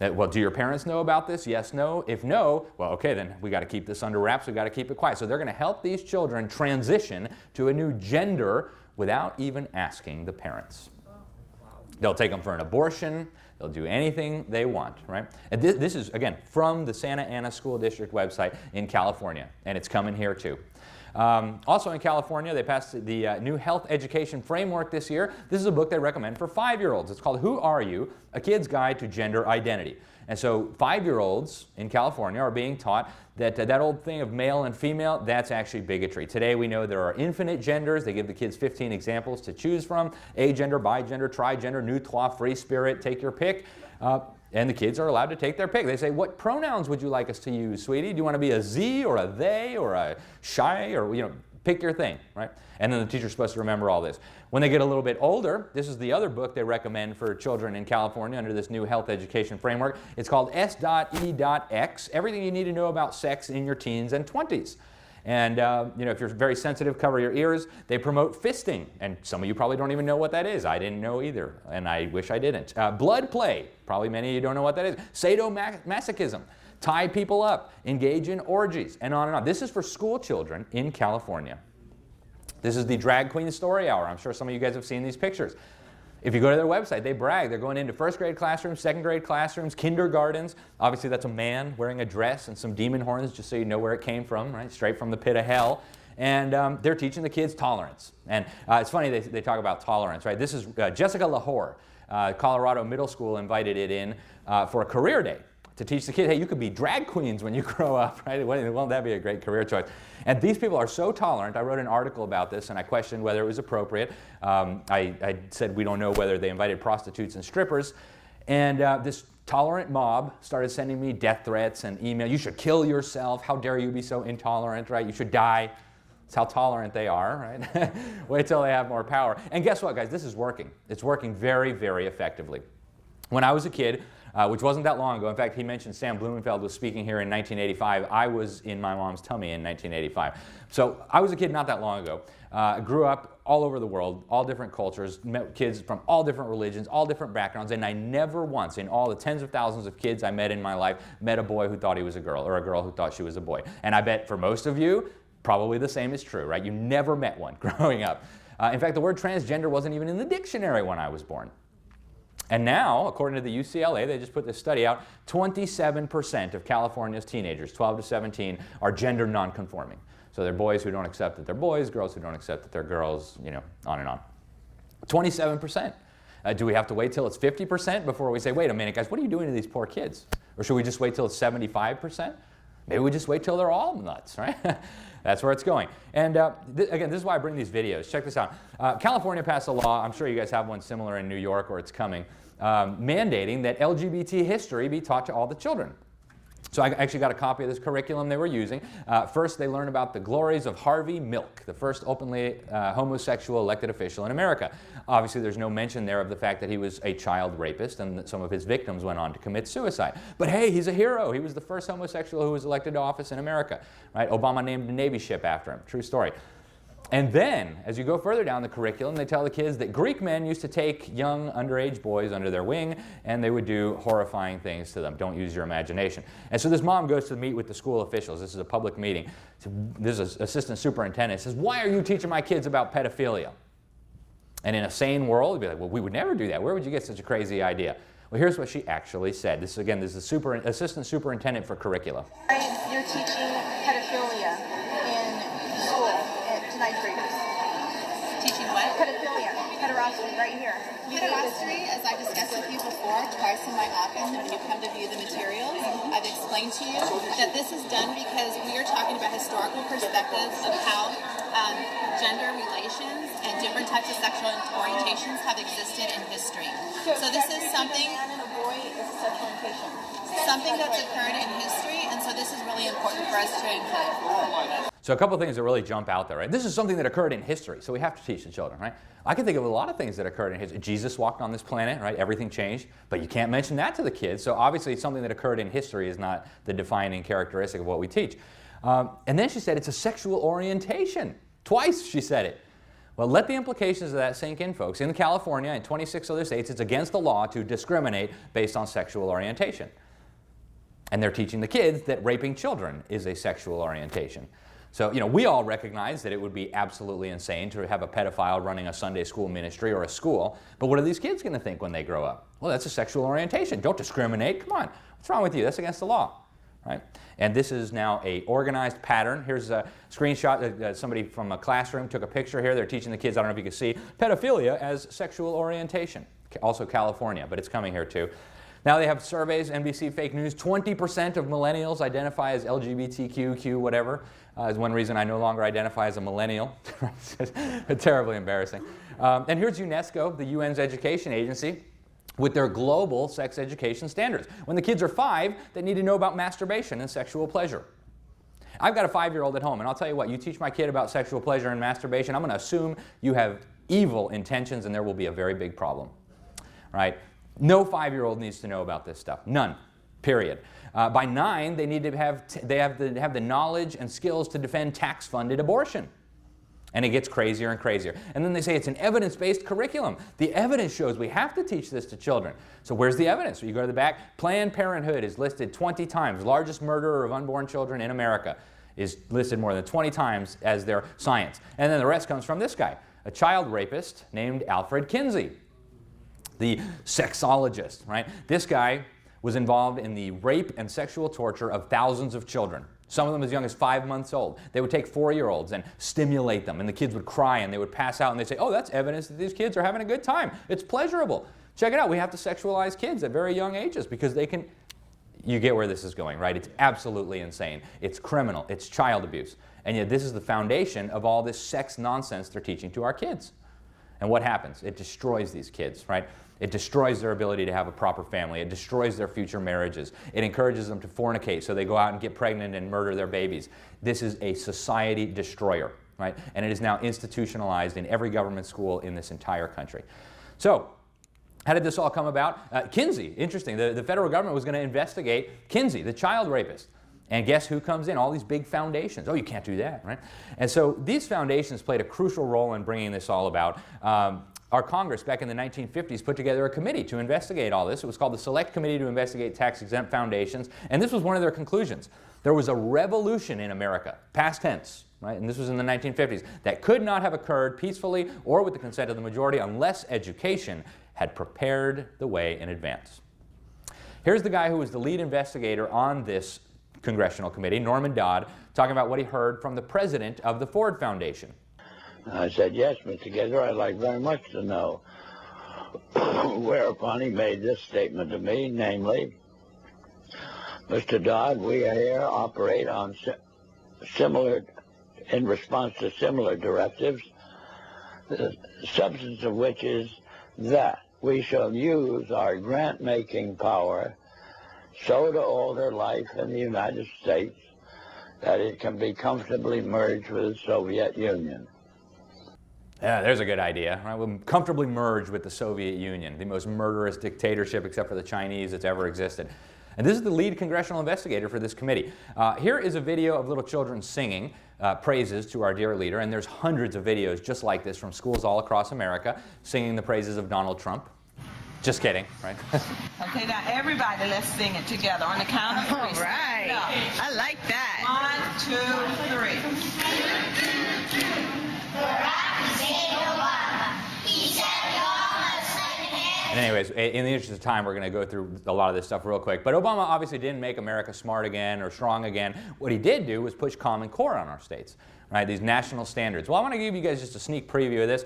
Well, do your parents know about this? Yes, no. If no, well, okay, then we got to keep this under wraps. We got to keep it quiet. So they're going to help these children transition to a new gender without even asking the parents. They'll take them for an abortion. They'll do anything they want, right? And this is, again, from the Santa Ana School District website in California, and it's coming here too. Also in California, they passed the new health education framework this year. This is a book they recommend for 5-year-olds. It's called Who Are You? A Kid's Guide to Gender Identity. And so 5-year-olds in California are being taught that that old thing of male and female, that's actually bigotry. Today we know there are infinite genders. They give the kids 15 examples to choose from. Agender, bigender, trigender, nous, trois, free spirit, take your pick. And the kids are allowed to take their pick. They say, what pronouns would you like us to use, sweetie? Do you want to be a Z or a they or a shy or, pick your thing, right? And then the teacher's supposed to remember all this. When they get a little bit older, this is the other book they recommend for children in California under this new health education framework. It's called S.E.X, Everything You Need to Know About Sex in Your Teens and 20s. And you know, if you're very sensitive, cover your ears. They promote fisting, and some of you probably don't even know what that is. I didn't know either, and I wish I didn't. Blood play, probably many of you don't know what that is. Sadomasochism, tie people up, engage in orgies, and on and on. This is for school children in California. This is the drag queen story hour. I'm sure some of you guys have seen these pictures. If you go to their website, they brag. They're going into first grade classrooms, second grade classrooms, kindergartens. Obviously, that's a man wearing a dress and some demon horns, just so you know where it came from, right? Straight from the pit of hell. And they're teaching the kids tolerance. And it's funny they talk about tolerance, right? This is Jessica Lahore, Colorado Middle School invited it in for a career day to teach the kids, hey, you could be drag queens when you grow up, right? Won't that be a great career choice? And these people are so tolerant. I wrote an article about this, and I questioned whether it was appropriate. I said we don't know whether they invited prostitutes and strippers. And this tolerant mob started sending me death threats and email. You should kill yourself. How dare you be so intolerant, right? You should die. That's how tolerant they are, right? Wait till they have more power. And guess what, guys? This is working. It's working very, very effectively. When I was a kid, which wasn't that long ago. In fact, he mentioned Sam Blumenfeld was speaking here in 1985. I was in my mom's tummy in 1985. So I was a kid not that long ago. Grew up all over the world, all different cultures, met kids from all different religions, all different backgrounds, and I never once, in all the tens of thousands of kids I met in my life, met a boy who thought he was a girl or a girl who thought she was a boy. And I bet for most of you, probably the same is true, right? You never met one growing up. In fact, the word transgender wasn't even in the dictionary when I was born. And now, according to the UCLA, they just put this study out, 27% of California's teenagers, 12 to 17, are gender nonconforming. So they're boys who don't accept that they're boys, girls who don't accept that they're girls, you know, on and on. 27%. Do we have to wait till it's 50% before we say, wait a minute, guys, what are you doing to these poor kids? Or should we just wait till it's 75%? Maybe we just wait till they're all nuts, right? That's where it's going. And again, this is why I bring these videos. Check this out. California passed a law, I'm sure you guys have one similar in New York or it's coming, mandating that LGBT history be taught to all the children. So I actually got a copy of this curriculum they were using. First, they learned about the glories of Harvey Milk, the first openly homosexual elected official in America. Obviously, there's no mention there of the fact that he was a child rapist and that some of his victims went on to commit suicide. But hey, he's a hero. He was the first homosexual who was elected to office in America. Right? Obama named a Navy ship after him. True story. And then, as you go further down the curriculum, they tell the kids that Greek men used to take young underage boys under their wing and they would do horrifying things to them. Don't use your imagination. And so this mom goes to meet with the school officials. This is a public meeting. So this is assistant superintendent. Says, why are you teaching my kids about pedophilia? And in a sane world, you'd be like, well, we would never do that. Where would you get such a crazy idea? Well, here's what she actually said. This, again, this is the assistant superintendent for curricula. You're teaching pedophilia in school to ninth graders. Teaching what? Pedophilia. Pederasty, right here. Pederasty, as I discussed with you before, twice in my office when you come to view the materials, I've explained to you that this is done because we are talking about historical perspectives of how gender relations and different types of sexual orientations have existed in history. So this is something, something that's occurred in history, and so this is really important for us to include. So a couple of things that really jump out there, right? This is something that occurred in history, so we have to teach the children, right? I can think of a lot of things that occurred in history. Jesus walked on this planet, right? Everything changed, but you can't mention that to the kids. So obviously something that occurred in history is not the defining characteristic of what we teach. And then she said it's a sexual orientation. Twice she said it. Well, let the implications of that sink in, folks. In California and 26 other states, it's against the law to discriminate based on sexual orientation. And they're teaching the kids that raping children is a sexual orientation. So, you know, we all recognize that it would be absolutely insane to have a pedophile running a Sunday school ministry or a school, but what are these kids going to think when they grow up? Well, that's a sexual orientation. Don't discriminate. Come on. What's wrong with you? That's against the law. Right? And this is now an organized pattern. Here's a screenshot. Somebody from a classroom took a picture here. They're teaching the kids, I don't know if you can see, pedophilia as sexual orientation. Also California, but it's coming here too. Now they have surveys, NBC Fake News, 20% of millennials identify as LGBTQ, Q, whatever. Is one reason I no longer identify as a millennial. It's terribly embarrassing. And here's UNESCO, the UN's education agency, with their global sex education standards. When the kids are 5, they need to know about masturbation and sexual pleasure. I've got a 5-year-old at home, and I'll tell you what, you teach my kid about sexual pleasure and masturbation, I'm going to assume you have evil intentions and there will be a very big problem. Right? No 5-year-old needs to know about this stuff. None. Period. By 9, they need to have the knowledge and skills to defend tax-funded abortion. And it gets crazier and crazier. And then they say it's an evidence-based curriculum. The evidence shows we have to teach this to children. So where's the evidence? You go to the back. Planned Parenthood is listed 20 times. Largest murderer of unborn children in America is listed more than 20 times as their science. And then the rest comes from this guy, a child rapist named Alfred Kinsey, the sexologist, right? This guy was involved in the rape and sexual torture of thousands of children. Some of them as young as 5 months old. They would take 4-year-olds and stimulate them, and the kids would cry and they would pass out, and they'd say, oh, that's evidence that these kids are having a good time. It's pleasurable. Check it out. We have to sexualize kids at very young ages because they can... You get where this is going, right? It's absolutely insane. It's criminal. It's child abuse. And yet this is the foundation of all this sex nonsense they're teaching to our kids. And what happens? It destroys these kids, right? It destroys their ability to have a proper family. It destroys their future marriages. It encourages them to fornicate, so they go out and get pregnant and murder their babies. This is a society destroyer, right? And it is now institutionalized in every government school in this entire country. So, how did this all come about? Kinsey, interesting. The federal government was going to investigate Kinsey, the child rapist. And guess who comes in? All these big foundations. Oh, you can't do that, right? And so these foundations played a crucial role in bringing this all about. Our Congress back in the 1950s put together a committee to investigate all this. It was called the Select Committee to Investigate Tax-Exempt Foundations, and this was one of their conclusions. There was a revolution in America, past tense, right? And this was in the 1950s, that could not have occurred peacefully or with the consent of the majority unless education had prepared the way in advance. Here's the guy who was the lead investigator on this congressional committee, Norman Dodd, talking about what he heard from the president of the Ford Foundation. I said, yes, Mr. Gator, I'd like very much to know. Whereupon he made this statement to me, namely, Mr. Dodd, we here operate on in response to similar directives, the substance of which is that we shall use our grant-making power so to alter life in the United States that it can be comfortably merged with the Soviet Union. Yeah, there's a good idea. Right? We'll comfortably merge with the Soviet Union, the most murderous dictatorship except for the Chinese that's ever existed. And this is the lead congressional investigator for this committee. Here is a video of little children singing praises to our dear leader, and there's hundreds of videos just like this from schools all across America singing the praises of Donald Trump. Just kidding, right? Okay, now everybody, let's sing it together on the count of 3. All right. No. I like that. 1, 2, 3. And anyways, in the interest of time, we're going to go through a lot of this stuff real quick. But Obama obviously didn't make America smart again or strong again. What he did do was push Common Core on our states, right? These national standards. Well, I want to give you guys just a sneak preview of this.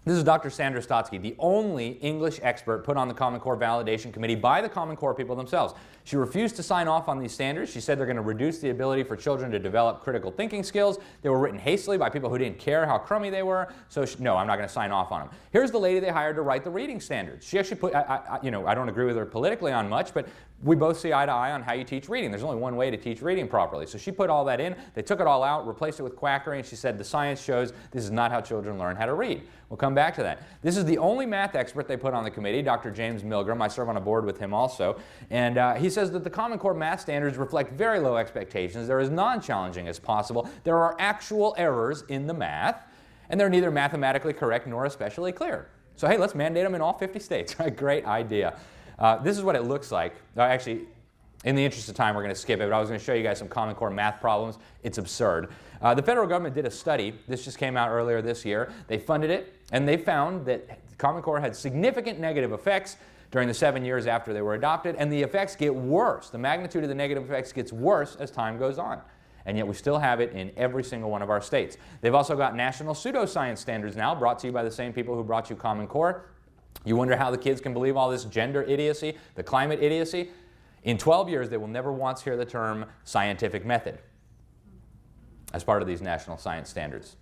This is Dr. Sandra Stotsky, the only English expert put on the Common Core Validation Committee by the Common Core people themselves. She refused to sign off on these standards. She said they're going to reduce the ability for children to develop critical thinking skills. They were written hastily by people who didn't care how crummy they were. So no, I'm not going to sign off on them. Here's the lady they hired to write the reading standards. She actually put, I don't agree with her politically on much, but we both see eye to eye on how you teach reading. There's only one way to teach reading properly. So she put all that in. They took it all out, replaced it with quackery, and she said the science shows this is not how children learn how to read. We'll come back to that. This is the only math expert they put on the committee, Dr. James Milgram. I serve on a board with him also. And he says that the Common Core math standards reflect very low expectations. They're as non-challenging as possible. There are actual errors in the math, and they're neither mathematically correct nor especially clear. So hey, let's mandate them in all 50 states. Great idea. This is what it looks like. Actually, in the interest of time, we're going to skip it, but I was going to show you guys some Common Core math problems. It's absurd. The federal government did a study. This just came out earlier this year. They funded it, and they found that Common Core had significant negative effects during the 7 years after they were adopted, and the effects get worse. The magnitude of the negative effects gets worse as time goes on. And yet we still have it in every single one of our states. They've also got national pseudoscience standards now, brought to you by the same people who brought you Common Core. You wonder how the kids can believe all this gender idiocy, the climate idiocy? In 12 years, they will never once hear the term scientific method as part of these national science standards.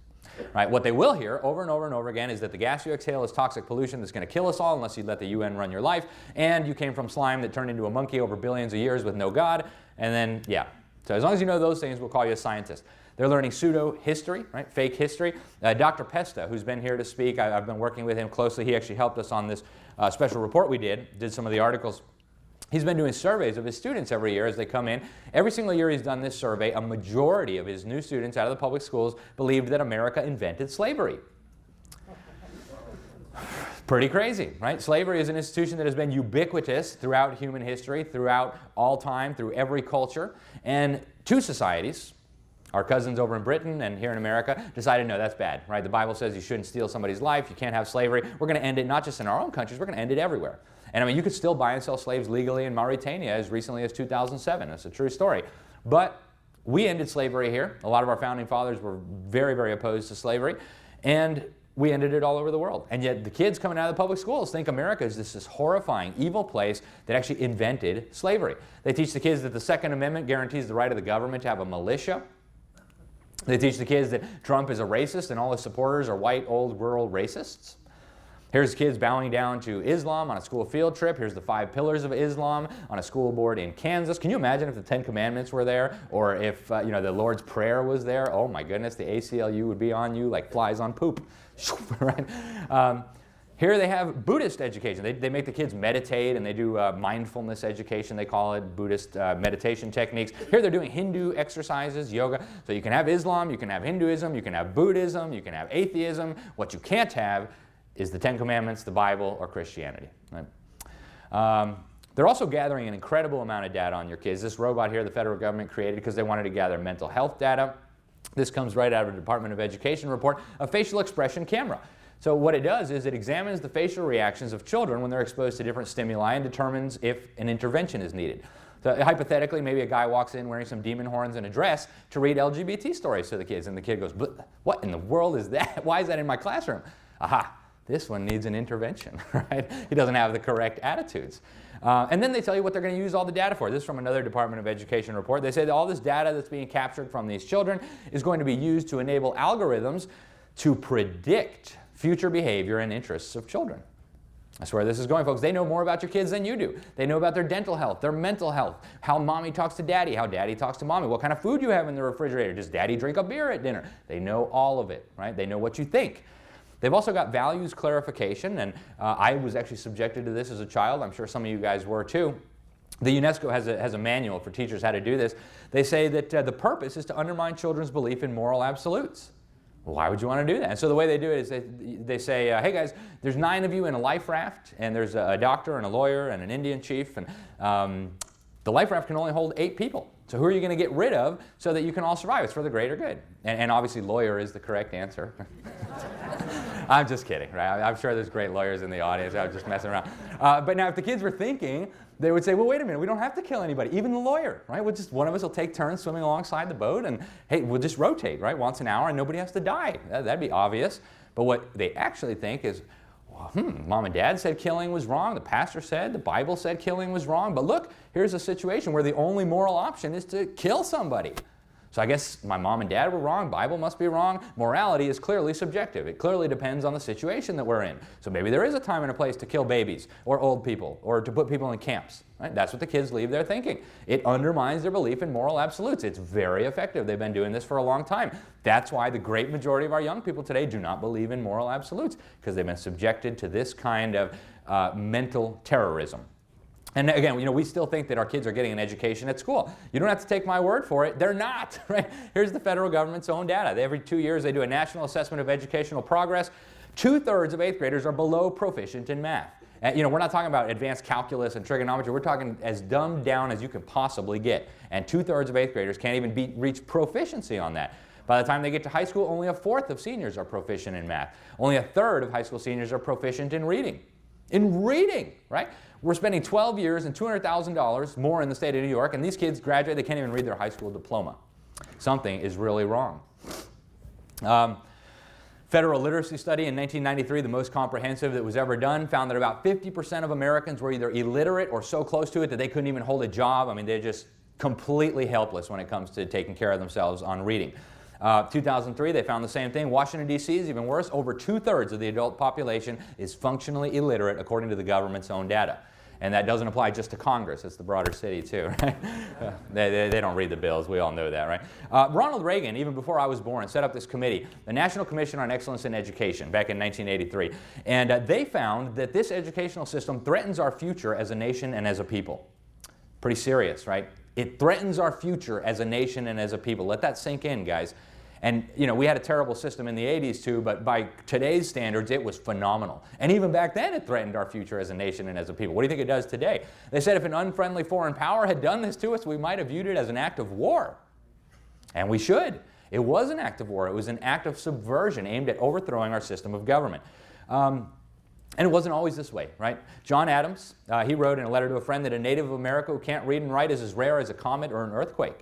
Right? What they will hear over and over and over again is that the gas you exhale is toxic pollution that's going to kill us all unless you let the UN run your life, and you came from slime that turned into a monkey over billions of years with no God, and then, yeah. So as long as you know those things, we'll call you a scientist. They're learning pseudo-history, right? Fake history. Dr. Pesta, who's been here to speak, I've been working with him closely. He actually helped us on this special report we did some of the articles. He's been doing surveys of his students every year as they come in. Every single year he's done this survey, a majority of his new students out of the public schools believed that America invented slavery. Pretty crazy, right? Slavery is an institution that has been ubiquitous throughout human history, throughout all time, through every culture. And two societies, our cousins over in Britain and here in America, decided, no, that's bad, right? The Bible says you shouldn't steal somebody's life, you can't have slavery. We're going to end it not just in our own countries, we're going to end it everywhere. And I mean, you could still buy and sell slaves legally in Mauritania as recently as 2007. That's a true story. But we ended slavery here. A lot of our founding fathers were very, very opposed to slavery. And we ended it all over the world. And yet the kids coming out of the public schools think America is this horrifying, evil place that actually invented slavery. They teach the kids that the Second Amendment guarantees the right of the government to have a militia. They teach the kids that Trump is a racist and all his supporters are white, old, rural racists. Here's kids bowing down to Islam on a school field trip. Here's the 5 pillars of Islam on a school board in Kansas. Can you imagine if the 10 Commandments were there, or if the Lord's Prayer was there? Oh my goodness, the ACLU would be on you like flies on poop. Right? Here they have Buddhist education. They make the kids meditate, and they do mindfulness education, they call it, Buddhist meditation techniques. Here they're doing Hindu exercises, yoga. So you can have Islam, you can have Hinduism, you can have Buddhism, you can have atheism. What you can't have is the 10 Commandments, the Bible, or Christianity. Right? They're also gathering an incredible amount of data on your kids. This robot here, the federal government created because they wanted to gather mental health data. This comes right out of a Department of Education report, a facial expression camera. So what it does is it examines the facial reactions of children when they're exposed to different stimuli and determines if an intervention is needed. So hypothetically, maybe a guy walks in wearing some demon horns and a dress to read LGBT stories to the kids, and the kid goes, "What in the world is that? Why is that in my classroom?" Aha, this one needs an intervention, right? He doesn't have the correct attitudes. And then they tell you what they're going to use all the data for. This is from another Department of Education report. They say that all this data that's being captured from these children is going to be used to enable algorithms to predict future behavior and interests of children. That's where this is going, folks. They know more about your kids than you do. They know about their dental health, their mental health, how mommy talks to daddy, how daddy talks to mommy, what kind of food you have in the refrigerator. Does daddy drink a beer at dinner? They know all of it, right? They know what you think. They've also got values clarification, and I was actually subjected to this as a child. I'm sure some of you guys were too. The UNESCO has a manual for teachers how to do this. They say that the purpose is to undermine children's belief in moral absolutes. Why would you want to do that? And so the way they do it is they say, hey guys, there's 9 of you in a life raft, and there's a doctor and a lawyer and an Indian chief, and the life raft can only hold 8 people. So who are you going to get rid of so that you can all survive? It's for the greater good. And obviously lawyer is the correct answer. I'm just kidding, right? I'm sure there's great lawyers in the audience. I'm just messing around. But now if the kids were thinking, they would say, well, wait a minute, we don't have to kill anybody, even the lawyer, right? One of us will take turns swimming alongside the boat, and hey, we'll just rotate, right, once an hour, and nobody has to die. That'd be obvious. But what they actually think is, well, mom and dad said killing was wrong, the pastor said, the Bible said killing was wrong, but look, here's a situation where the only moral option is to kill somebody. So I guess my mom and dad were wrong, Bible must be wrong. Morality is clearly subjective. It clearly depends on the situation that we're in. So maybe there is a time and a place to kill babies or old people or to put people in camps. Right? That's what the kids leave there thinking. It undermines their belief in moral absolutes. It's very effective. They've been doing this for a long time. That's why the great majority of our young people today do not believe in moral absolutes, because they've been subjected to this kind of mental terrorism. And again, we still think that our kids are getting an education at school. You don't have to take my word for it. They're not, right? Here's the federal government's own data. Every 2 years, they do a national assessment of educational progress. 2/3 of 8th graders are below proficient in math. And, we're not talking about advanced calculus and trigonometry. We're talking as dumbed down as you can possibly get. And 2/3 of 8th graders can't even reach proficiency on that. By the time they get to high school, only 1/4 of seniors are proficient in math. Only 1/3 of high school seniors are proficient in reading. In reading, right? We're spending 12 years and $200,000 more in the state of New York, and these kids graduate, they can't even read their high school diploma. Something is really wrong. Federal literacy study in 1993, the most comprehensive that was ever done, found that about 50% of Americans were either illiterate or so close to it that they couldn't even hold a job. I mean, they're just completely helpless when it comes to taking care of themselves on reading. 2003, they found the same thing. Washington, D.C. is even worse. Over 2/3 of the adult population is functionally illiterate, according to the government's own data. And that doesn't apply just to Congress. It's the broader city, too, right? They don't read the bills. We all know that, right? Ronald Reagan, even before I was born, set up this committee, the National Commission on Excellence in Education, back in 1983. And they found that this educational system threatens our future as a nation and as a people. Pretty serious, right? It threatens our future as a nation and as a people. Let that sink in, guys. And, you know, we had a terrible system in the 80s too, but by today's standards, it was phenomenal. And even back then, it threatened our future as a nation and as a people. What do you think it does today? They said if an unfriendly foreign power had done this to us, we might have viewed it as an act of war. And we should. It was an act of war. It was an act of subversion aimed at overthrowing our system of government. And it wasn't always this way, right? John Adams, he wrote in a letter to a friend that a native of America who can't read and write is as rare as a comet or an earthquake.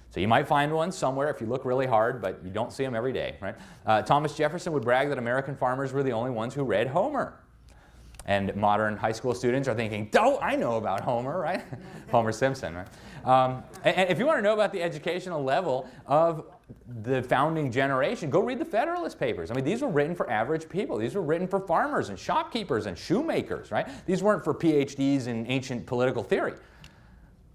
So you might find one somewhere if you look really hard, but you don't see them every day, right? Thomas Jefferson would brag that American farmers were the only ones who read Homer. And modern high school students are thinking, oh, I know about Homer, right? Homer Simpson, right? And if you want to know about the educational level of the founding generation, go read the Federalist Papers. I mean, these were written for average people. These were written for farmers and shopkeepers and shoemakers, right? These weren't for PhDs in ancient political theory.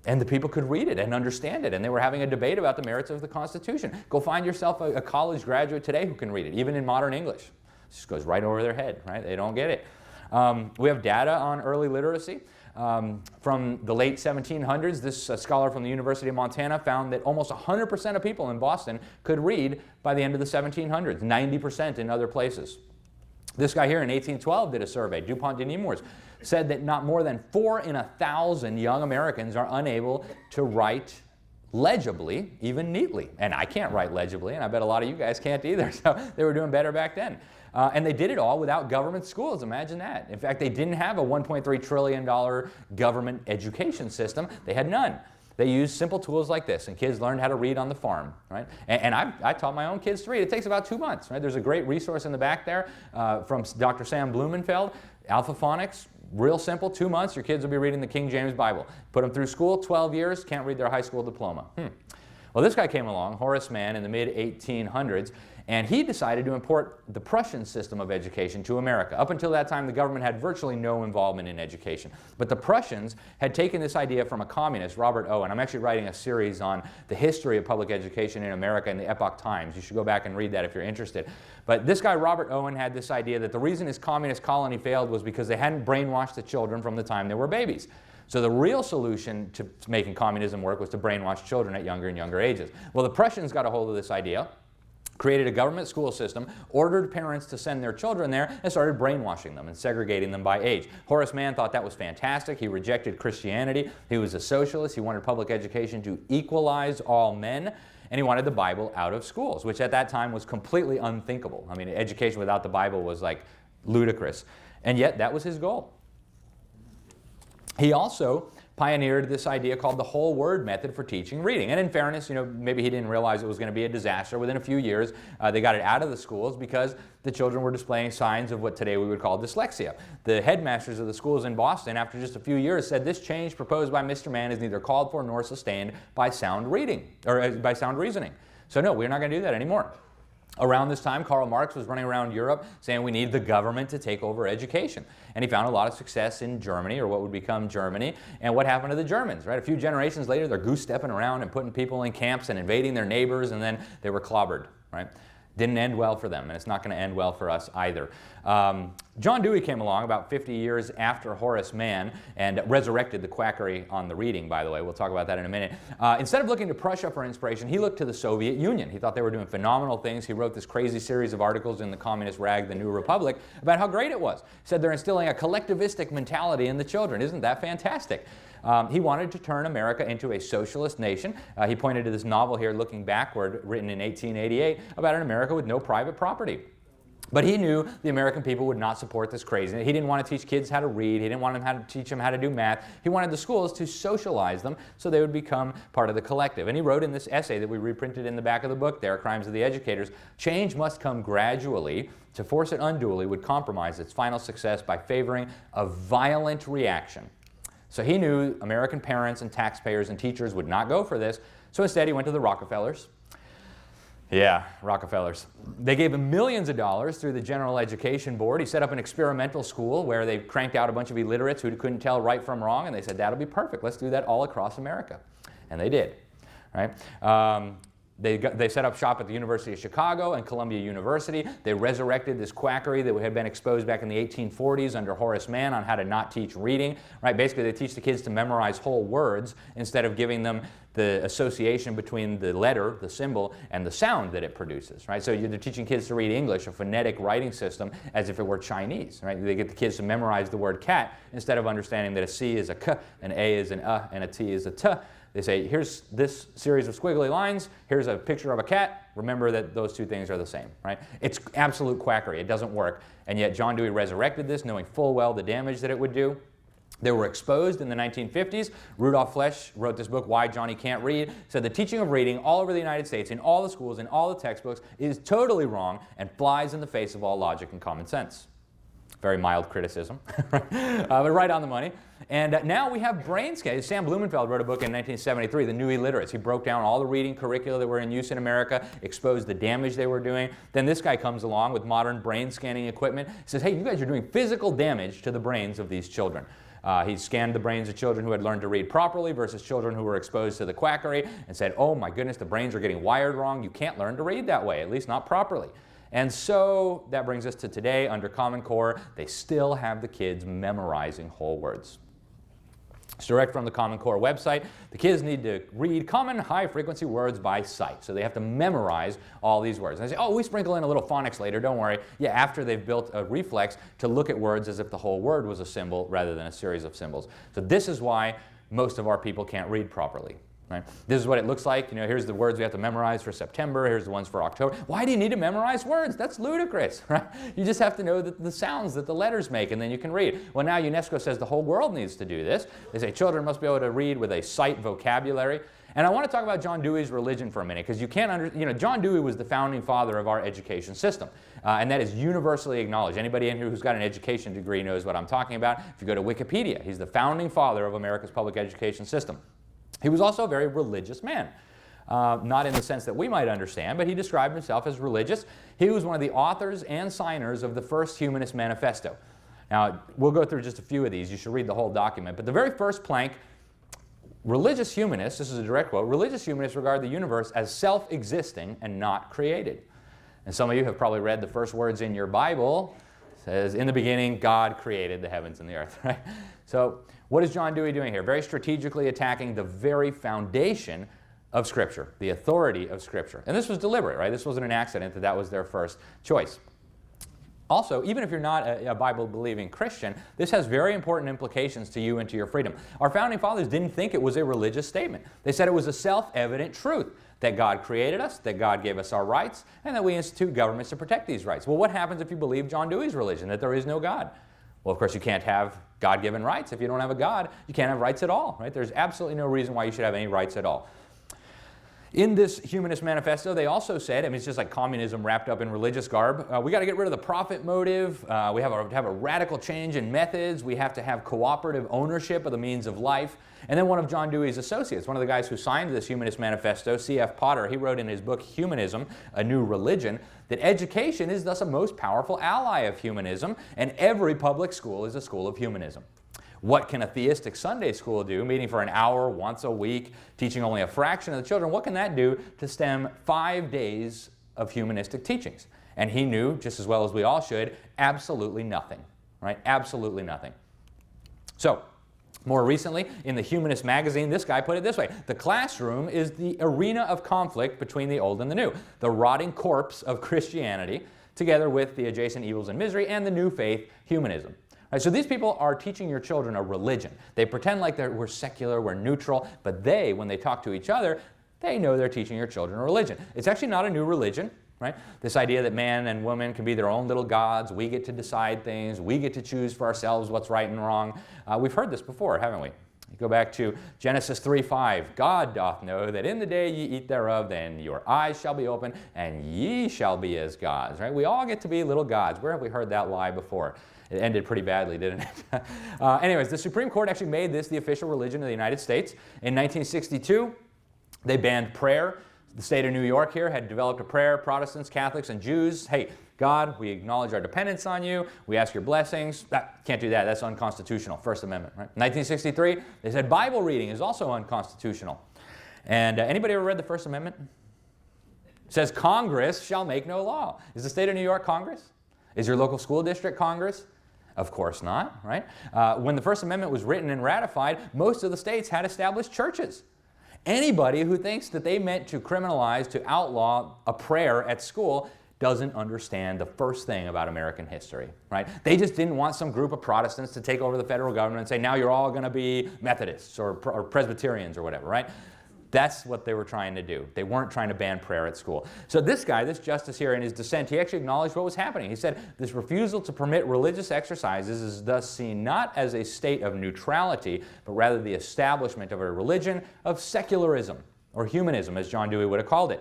And the people could read it and understand it, and they were having a debate about the merits of the Constitution. Go find yourself a college graduate today who can read it, even in modern English. It just goes right over their head, right? They don't get it. We have data on early literacy. From the late 1700s, this scholar from the University of Montana found that almost 100% of people in Boston could read by the end of the 1700s, 90% in other places. This guy here in 1812 did a survey, DuPont de Nemours, said that not more than 4 in 1,000 young Americans are unable to write legibly, even neatly. And I can't write legibly, and I bet a lot of you guys can't either, so they were doing better back then. And they did it all without government schools, imagine that. In fact, they didn't have a $1.3 trillion government education system. They had none. They used simple tools like this, and kids learned how to read on the farm, right? And I taught my own kids to read. It takes about 2 months, right? There's a great resource in the back there from Dr. Sam Blumenfeld, Alphaphonics. Real simple, 2 months, your kids will be reading the King James Bible. Put them through school, 12 years, can't read their high school diploma. Well, this guy came along, Horace Mann, in the mid-1800s, and he decided to import the Prussian system of education to America. Up until that time, the government had virtually no involvement in education. But the Prussians had taken this idea from a communist, Robert Owen. I'm actually writing a series on the history of public education in America in the Epoch Times. You should go back and read that if you're interested. But this guy, Robert Owen, had this idea that the reason his communist colony failed was because they hadn't brainwashed the children from the time they were babies. So the real solution to making communism work was to brainwash children at younger and younger ages. Well, the Prussians got a hold of this idea, created a government school system, ordered parents to send their children there, and started brainwashing them and segregating them by age. Horace Mann thought that was fantastic. He rejected Christianity. He was a socialist. He wanted public education to equalize all men, and he wanted the Bible out of schools, which at that time was completely unthinkable. I mean, education without the Bible was like ludicrous. And yet, that was his goal. He also pioneered this idea called the whole word method for teaching reading. And in fairness, you know, maybe he didn't realize it was going to be a disaster. Within a few years, they got it out of the schools because the children were displaying signs of what today we would call dyslexia. The headmasters of the schools in Boston, after just a few years, said this change proposed by Mr. Mann is neither called for nor sustained by sound reading, or by sound reasoning. So no, we're not going to do that anymore. Around this time, Karl Marx was running around Europe saying we need the government to take over education. And he found a lot of success in Germany, or what would become Germany. And what happened to the Germans, right? A few generations later, they're goose-stepping around and putting people in camps and invading their neighbors, and then they were clobbered, right? Didn't end well for them, and it's not going to end well for us either. John Dewey came along about 50 years after Horace Mann and resurrected the quackery on the reading, by the way. We'll talk about that in a minute. Instead of looking to Prussia for inspiration, he looked to the Soviet Union. He thought they were doing phenomenal things. He wrote this crazy series of articles in the communist rag, The New Republic, about how great it was. He said they're instilling a collectivistic mentality in the children. Isn't that fantastic? He wanted to turn America into a socialist nation. He pointed to this novel here, Looking Backward, written in 1888, about an America with no private property. But he knew the American people would not support this craziness. He didn't want to teach kids how to read. He didn't want to teach them how to do math. He wanted the schools to socialize them so they would become part of the collective. And he wrote in this essay that we reprinted in the back of the book there, Crimes of the Educators, change must come gradually. To force it unduly would compromise its final success by favoring a violent reaction. So he knew American parents and taxpayers and teachers would not go for this, so instead he went to the Rockefellers. Yeah, Rockefellers. They gave him millions of dollars through the General Education Board. He set up an experimental school where they cranked out a bunch of illiterates who couldn't tell right from wrong, and they said, that'll be perfect. Let's do that all across America. And they did. Right? They set up shop at the University of Chicago and Columbia University. They resurrected this quackery that had been exposed back in the 1840s under Horace Mann on how to not teach reading. Right? Basically, they teach the kids to memorize whole words instead of giving them the association between the letter, the symbol, and the sound that it produces. Right? So they're teaching kids to read English, a phonetic writing system, as if it were Chinese. Right? They get the kids to memorize the word cat instead of understanding that a C is a K, an A is an and a T is a T. They say, here's this series of squiggly lines, here's a picture of a cat, remember that those two things are the same, right? It's absolute quackery, it doesn't work. And yet John Dewey resurrected this, knowing full well the damage that it would do. They were exposed in the 1950s. Rudolph Flesch wrote this book, Why Johnny Can't Read, said the teaching of reading all over the United States, in all the schools, in all the textbooks, is totally wrong and flies in the face of all logic and common sense. Very mild criticism, but right on the money. And now we have brain scans. Sam Blumenfeld wrote a book in 1973, The New Illiterates. He broke down all the reading curricula that were in use in America, exposed the damage they were doing. Then this guy comes along with modern brain scanning equipment. He says, hey, you guys are doing physical damage to the brains of these children. He scanned the brains of children who had learned to read properly versus children who were exposed to the quackery and said, oh my goodness, the brains are getting wired wrong. You can't learn to read that way, at least not properly. And so that brings us to today. Under Common Core, they still have the kids memorizing whole words. It's direct from the Common Core website. The kids need to read common high-frequency words by sight. So they have to memorize all these words. And they say, oh, we sprinkle in a little phonics later, don't worry. Yeah, after they've built a reflex to look at words as if the whole word was a symbol rather than a series of symbols. So this is why most of our people can't read properly. Right? This is what it looks like. You know, here's the words we have to memorize for September. Here's the ones for October. Why do you need to memorize words? That's ludicrous. Right? You just have to know the sounds that the letters make, and then you can read. Well, now UNESCO says the whole world needs to do this. They say children must be able to read with a sight vocabulary. And I want to talk about John Dewey's religion for a minute, because you can't John Dewey was the founding father of our education system, and that is universally acknowledged. Anybody in here who's got an education degree knows what I'm talking about. If you go to Wikipedia, he's the founding father of America's public education system. He was also a very religious man, not in the sense that we might understand, but he described himself as religious. He was one of the authors and signers of the first Humanist Manifesto. Now, we'll go through just a few of these. You should read the whole document. But the very first plank, religious humanists, this is a direct quote, religious humanists regard the universe as self-existing and not created. And some of you have probably read the first words in your Bible. It says, in the beginning, God created the heavens and the earth. Right? So what is John Dewey doing here? Very strategically attacking the very foundation of Scripture, the authority of Scripture. And this was deliberate, right? This wasn't an accident that was their first choice. Also, even if you're not a Bible-believing Christian, this has very important implications to you and to your freedom. Our founding fathers didn't think it was a religious statement. They said it was a self-evident truth that God created us, that God gave us our rights, and that we institute governments to protect these rights. Well, what happens if you believe John Dewey's religion, that there is no God? Well, of course, you can't have God-given rights. If you don't have a God, you can't have rights at all, right? There's absolutely no reason why you should have any rights at all. In this Humanist Manifesto, they also said, I mean, it's just like communism wrapped up in religious garb. We got to get rid of the profit motive. We have to have a radical change in methods. We have to have cooperative ownership of the means of life. And then one of John Dewey's associates, one of the guys who signed this Humanist Manifesto, C.F. Potter, he wrote in his book, Humanism, A New Religion, that education is thus a most powerful ally of humanism, and every public school is a school of humanism. What can a theistic Sunday school do, meeting for an hour once a week, teaching only a fraction of the children? What can that do to stem 5 days of humanistic teachings? And he knew, just as well as we all should, absolutely nothing, right? Absolutely nothing. So, more recently, in the Humanist magazine, this guy put it this way: the classroom is the arena of conflict between the old and the new, the rotting corpse of Christianity, together with the adjacent evils and misery, and the new faith, humanism. Right, so these people are teaching your children a religion. They pretend like we're secular, we're neutral, but they, when they talk to each other, they know they're teaching your children a religion. It's actually not a new religion, right? This idea that man and woman can be their own little gods, we get to decide things, we get to choose for ourselves what's right and wrong. We've heard this before, haven't we? You go back to Genesis 3:5. God doth know that in the day ye eat thereof, then your eyes shall be open, and ye shall be as gods. Right? We all get to be little gods. Where have we heard that lie before? It ended pretty badly, didn't it? Anyways, the Supreme Court actually made this the official religion of the United States. In 1962, they banned prayer. The state of New York here had developed a prayer, Protestants, Catholics, and Jews. Hey, God, we acknowledge our dependence on you. We ask your blessings. Can't do that. That's unconstitutional. First Amendment, right? 1963, they said Bible reading is also unconstitutional. And anybody ever read the First Amendment? says Congress shall make no law. Is the state of New York Congress? Is your local school district Congress? Of course not, right? When the First Amendment was written and ratified, most of the states had established churches. Anybody who thinks that they meant to criminalize, to outlaw a prayer at school doesn't understand the first thing about American history, right? They just didn't want some group of Protestants to take over the federal government and say, now you're all going to be Methodists or Presbyterians or whatever, right? That's what they were trying to do. They weren't trying to ban prayer at school. So this guy, this justice here, in his dissent, he actually acknowledged what was happening. He said, this refusal to permit religious exercises is thus seen not as a state of neutrality, but rather the establishment of a religion of secularism, or humanism, as John Dewey would have called it.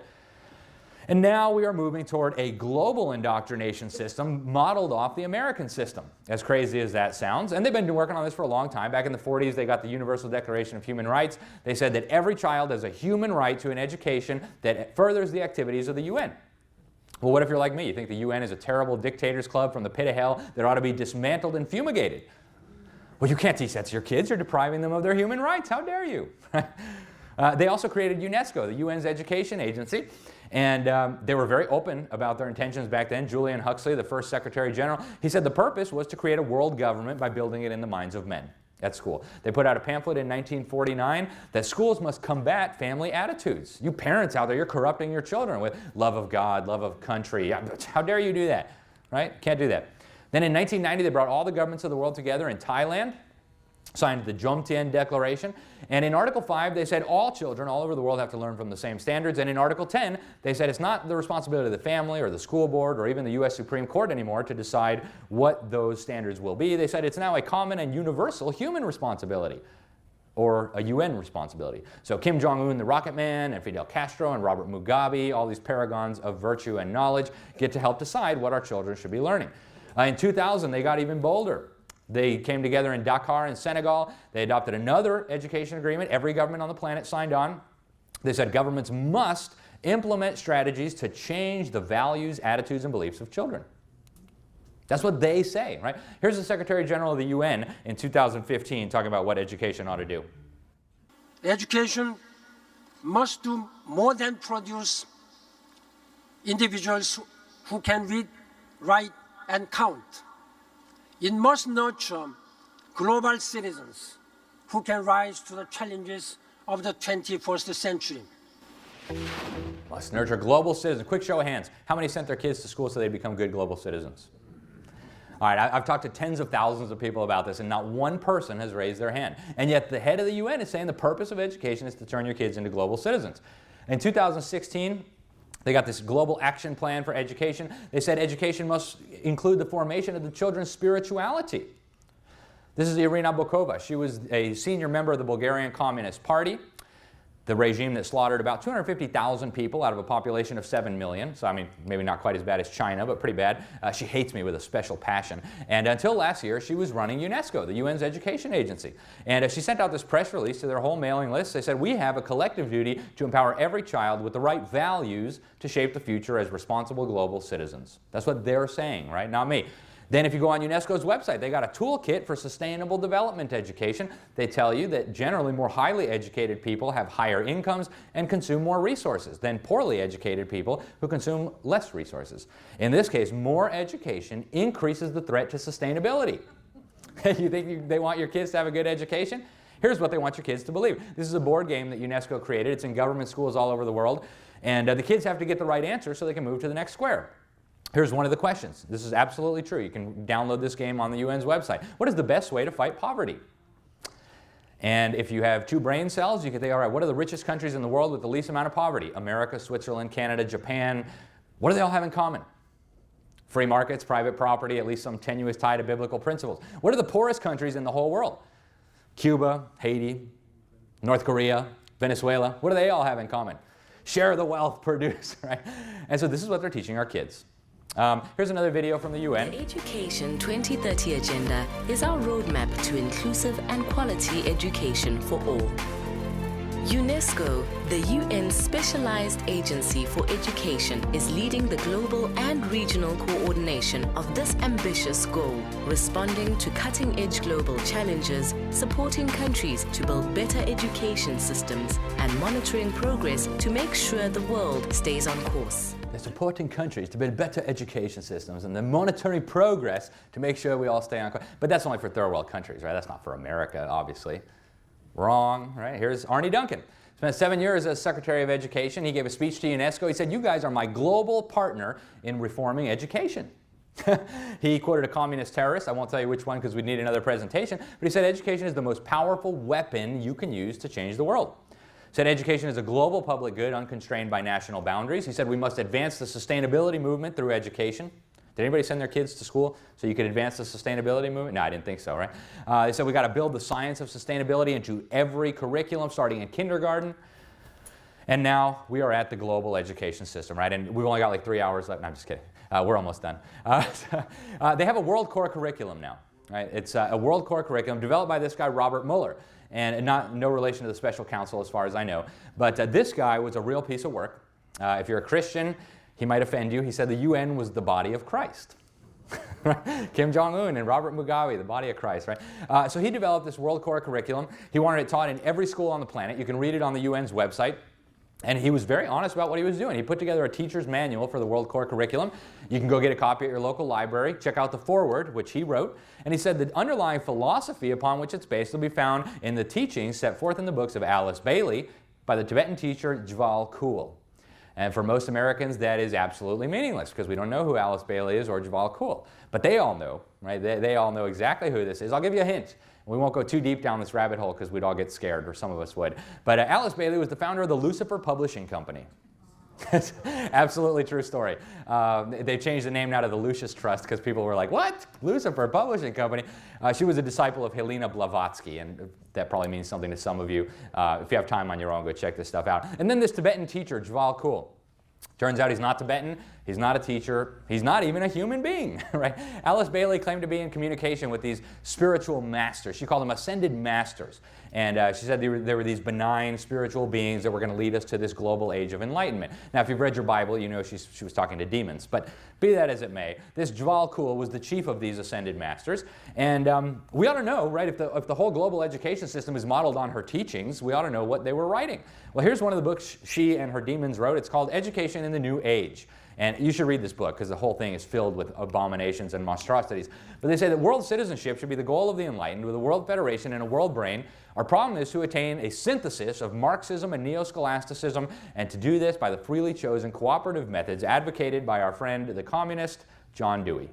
And now we are moving toward a global indoctrination system modeled off the American system, as crazy as that sounds. And they've been working on this for a long time. Back in the 40s, they got the Universal Declaration of Human Rights. They said that every child has a human right to an education that furthers the activities of the UN. Well, what if you're like me? You think the UN is a terrible dictators club from the pit of hell that ought to be dismantled and fumigated? Well, you can't teach that to your kids. You're depriving them of their human rights. How dare you? They also created UNESCO, the UN's education agency. And they were very open about their intentions back then. Julian Huxley, the first Secretary General, he said the purpose was to create a world government by building it in the minds of men at school. They put out a pamphlet in 1949 that schools must combat family attitudes. You parents out there, you're corrupting your children with love of God, love of country. How dare you do that, right? Can't do that. Then in 1990, they brought all the governments of the world together in Thailand, signed the Jomtien Declaration, and in Article 5 they said all children all over the world have to learn from the same standards, and in Article 10 they said it's not the responsibility of the family or the school board or even the U.S. Supreme Court anymore to decide what those standards will be. They said it's now a common and universal human responsibility, or a UN responsibility. So Kim Jong-un, the rocket man, and Fidel Castro and Robert Mugabe, all these paragons of virtue and knowledge, get to help decide what our children should be learning. In 2000 they got even bolder. They came together in Dakar in Senegal. They adopted another education agreement. Every government on the planet signed on. They said governments must implement strategies to change the values, attitudes, and beliefs of children. That's what they say, right? Here's the Secretary General of the UN in 2015 talking about what education ought to do. Education must do more than produce individuals who can read, write, and count. It must nurture global citizens who can rise to the challenges of the 21st century. Must nurture global citizens. Quick show of hands. How many sent their kids to school so they become good global citizens? All right, I've talked to tens of thousands of people about this, and not one person has raised their hand. And yet the head of the UN is saying the purpose of education is to turn your kids into global citizens. In 2016, they got this global action plan for education. They said education must include the formation of the children's spirituality. This is Irina Bokova. She was a senior member of the Bulgarian Communist Party, the regime that slaughtered about 250,000 people out of a population of 7 million. So, I mean, maybe not quite as bad as China, but pretty bad. She hates me with a special passion. And until last year, she was running UNESCO, the UN's education agency. And she sent out this press release to their whole mailing list. They said, we have a collective duty to empower every child with the right values to shape the future as responsible global citizens. That's what they're saying, right? Not me. Then if you go on UNESCO's website, they got a toolkit for sustainable development education. They tell you that generally more highly educated people have higher incomes and consume more resources than poorly educated people who consume less resources. In this case, more education increases the threat to sustainability. You think they want your kids to have a good education? Here's what they want your kids to believe. This is a board game that UNESCO created. It's in government schools all over the world. And the kids have to get the right answer so they can move to the next square. Here's one of the questions. This is absolutely true. You can download this game on the UN's website. What is the best way to fight poverty? And if you have 2 brain cells, you can think, all right, what are the richest countries in the world with the least amount of poverty? America, Switzerland, Canada, Japan. What do they all have in common? Free markets, private property, at least some tenuous tie to biblical principles. What are the poorest countries in the whole world? Cuba, Haiti, North Korea, Venezuela. What do they all have in common? Share the wealth, produce, right? And so this is what they're teaching our kids. Here's another video from the UN. The Education 2030 Agenda is our roadmap to inclusive and quality education for all. UNESCO, the UN's specialized agency for education, is leading the global and regional coordination of this ambitious goal, responding to cutting-edge global challenges, supporting countries to build better education systems, and monitoring progress to make sure the world stays on course. They're supporting countries to build better education systems, and they're monitoring progress to make sure we all stay on course. But that's only for third world countries, right? That's not for America, obviously. Wrong, right? Here's Arne Duncan. Spent 7 years as Secretary of Education. He gave a speech to UNESCO. He said, "You guys are my global partner in reforming education." He quoted a communist terrorist. I won't tell you which one because we'd need another presentation. But he said education is the most powerful weapon you can use to change the world. Said education is a global public good unconstrained by national boundaries. He said we must advance the sustainability movement through education. Did anybody send their kids to school so you could advance the sustainability movement? No, I didn't think so, right? They said we got to build the science of sustainability into every curriculum starting in kindergarten. And now we are at the global education system, right? And we've only got like 3 hours left. No, I'm just kidding. We're almost done. They have a world core curriculum now, right? It's a world core curriculum developed by this guy, Robert Mueller. And no relation to the special counsel as far as I know. But this guy was a real piece of work. If you're a Christian, he might offend you. He said the UN was the body of Christ. Kim Jong-un and Robert Mugabe, the body of Christ, right? So he developed this world core curriculum. He wanted it taught in every school on the planet. You can read it on the UN's website. And he was very honest about what he was doing. He put together a teacher's manual for the World Core Curriculum. You can go get a copy at your local library. Check out the foreword, which he wrote. And he said the underlying philosophy upon which it's based will be found in the teachings set forth in the books of Alice Bailey by the Tibetan teacher Djwhal Khul. And for most Americans, that is absolutely meaningless because we don't know who Alice Bailey is or Djwhal Khul. But they all know, right? They all know exactly who this is. I'll give you a hint. We won't go too deep down this rabbit hole because we'd all get scared, or some of us would. But Alice Bailey was the founder of the Lucifer Publishing Company. Absolutely true story. They changed the name now to the Lucius Trust because people were like, what? Lucifer Publishing Company? She was a disciple of Helena Blavatsky, and that probably means something to some of you. If you have time on your own, go check this stuff out. And then this Tibetan teacher, Djwhal Khul. Turns out he's not Tibetan, he's not a teacher, he's not even a human being, right? Alice Bailey claimed to be in communication with these spiritual masters. She called them ascended masters. And she said there were these benign spiritual beings that were going to lead us to this global age of enlightenment. Now, if you've read your Bible, you know she was talking to demons. But be that as it may, this Djwhal Khul was the chief of these ascended masters. And we ought to know, right, if the whole global education system is modeled on her teachings, we ought to know what they were writing. Well, here's one of the books she and her demons wrote. It's called Education in the New Age. And you should read this book because the whole thing is filled with abominations and monstrosities. But they say that world citizenship should be the goal of the enlightened with a world federation and a world brain. Our problem is to attain a synthesis of Marxism and neo-scholasticism, and to do this by the freely chosen cooperative methods advocated by our friend, the communist, John Dewey.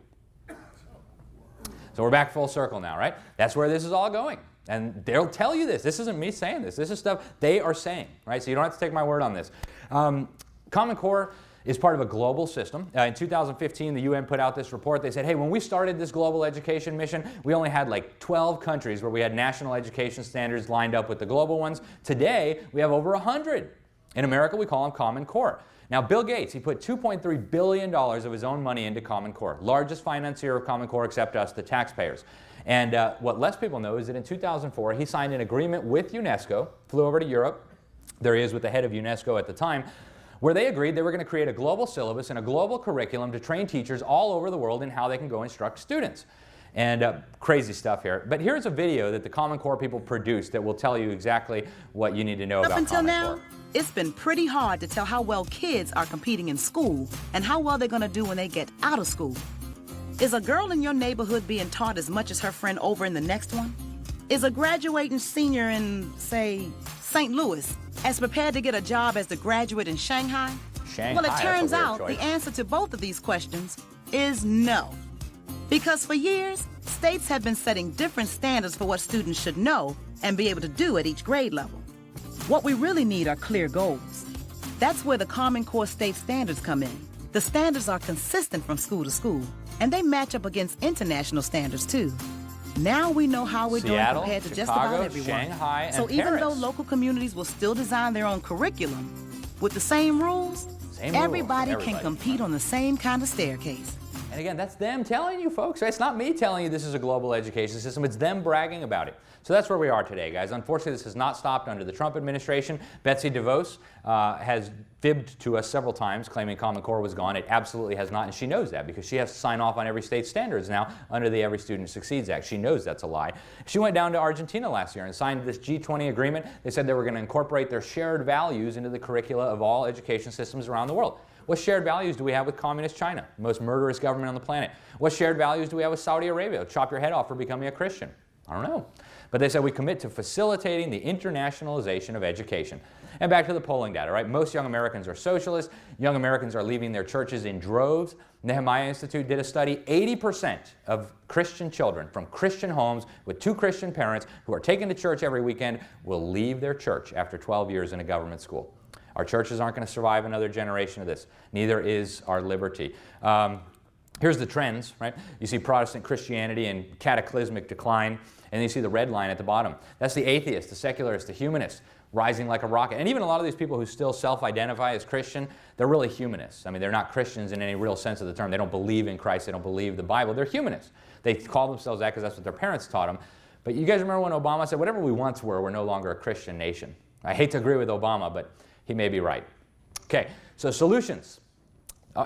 So we're back full circle now, right? That's where this is all going. And they'll tell you this. This isn't me saying this. This is stuff they are saying, right? So you don't have to take my word on this. Common Core is part of a global system. In 2015, the UN put out this report. They said, hey, when we started this global education mission, we only had like 12 countries where we had national education standards lined up with the global ones. Today, we have over 100. In America, we call them Common Core. Now, Bill Gates, he put $2.3 billion of his own money into Common Core, largest financier of Common Core except us, the taxpayers. And what less people know is that in 2004, he signed an agreement with UNESCO, flew over to Europe. There he is with the head of UNESCO at the time, where they agreed they were going to create a global syllabus and a global curriculum to train teachers all over the world in how they can go instruct students. And crazy stuff here. But here's a video that the Common Core people produced that will tell you exactly what you need to know about Common Core. Up until now, it's been pretty hard to tell how well kids are competing in school and how well they're going to do when they get out of school. Is a girl in your neighborhood being taught as much as her friend over in the next one? Is a graduating senior in, say, St. Louis as prepared to get a job as the graduate in Shanghai? Well, it turns out the answer to both of these questions is no. Because for years, states have been setting different standards for what students should know and be able to do at each grade level. What we really need are clear goals. That's where the Common Core state standards come in. The standards are consistent from school to school, and they match up against international standards too. Now we know how we're doing compared to just about everyone. Shanghai, and so even Paris. though local communities will still design their own curriculum, with the same rules, everybody can compete on the same kind of staircase. And again, that's them telling you, folks. Right? It's not me telling you this is a global education system. It's them bragging about it. So that's where we are today, guys. Unfortunately, this has not stopped under the Trump administration. Betsy DeVos has fibbed to us several times, claiming Common Core was gone. It absolutely has not, and she knows that because she has to sign off on every state's standards now under the Every Student Succeeds Act. She knows that's a lie. She went down to Argentina last year and signed this G20 agreement. They said they were going to incorporate their shared values into the curricula of all education systems around the world. What shared values do we have with communist China, the most murderous government on the planet? What shared values do we have with Saudi Arabia? Chop your head off for becoming a Christian. I don't know. But they said we commit to facilitating the internationalization of education. And back to the polling data, right? Most young Americans are socialists. Young Americans are leaving their churches in droves. Nehemiah Institute did a study. 80% of Christian children from Christian homes with 2 Christian parents who are taken to church every weekend will leave their church after 12 years in a government school. Our churches aren't going to survive another generation of this. Neither is our liberty. Here's the trends, right? You see Protestant Christianity in cataclysmic decline, and you see the red line at the bottom. That's the atheist, the secularist, the humanist, rising like a rocket. And even a lot of these people who still self-identify as Christian, they're really humanists. I mean, they're not Christians in any real sense of the term. They don't believe in Christ. They don't believe the Bible. They're humanists. They call themselves that because that's what their parents taught them. But you guys remember when Obama said, whatever we once were, we're no longer a Christian nation. I hate to agree with Obama, but he may be right. Okay, so solutions.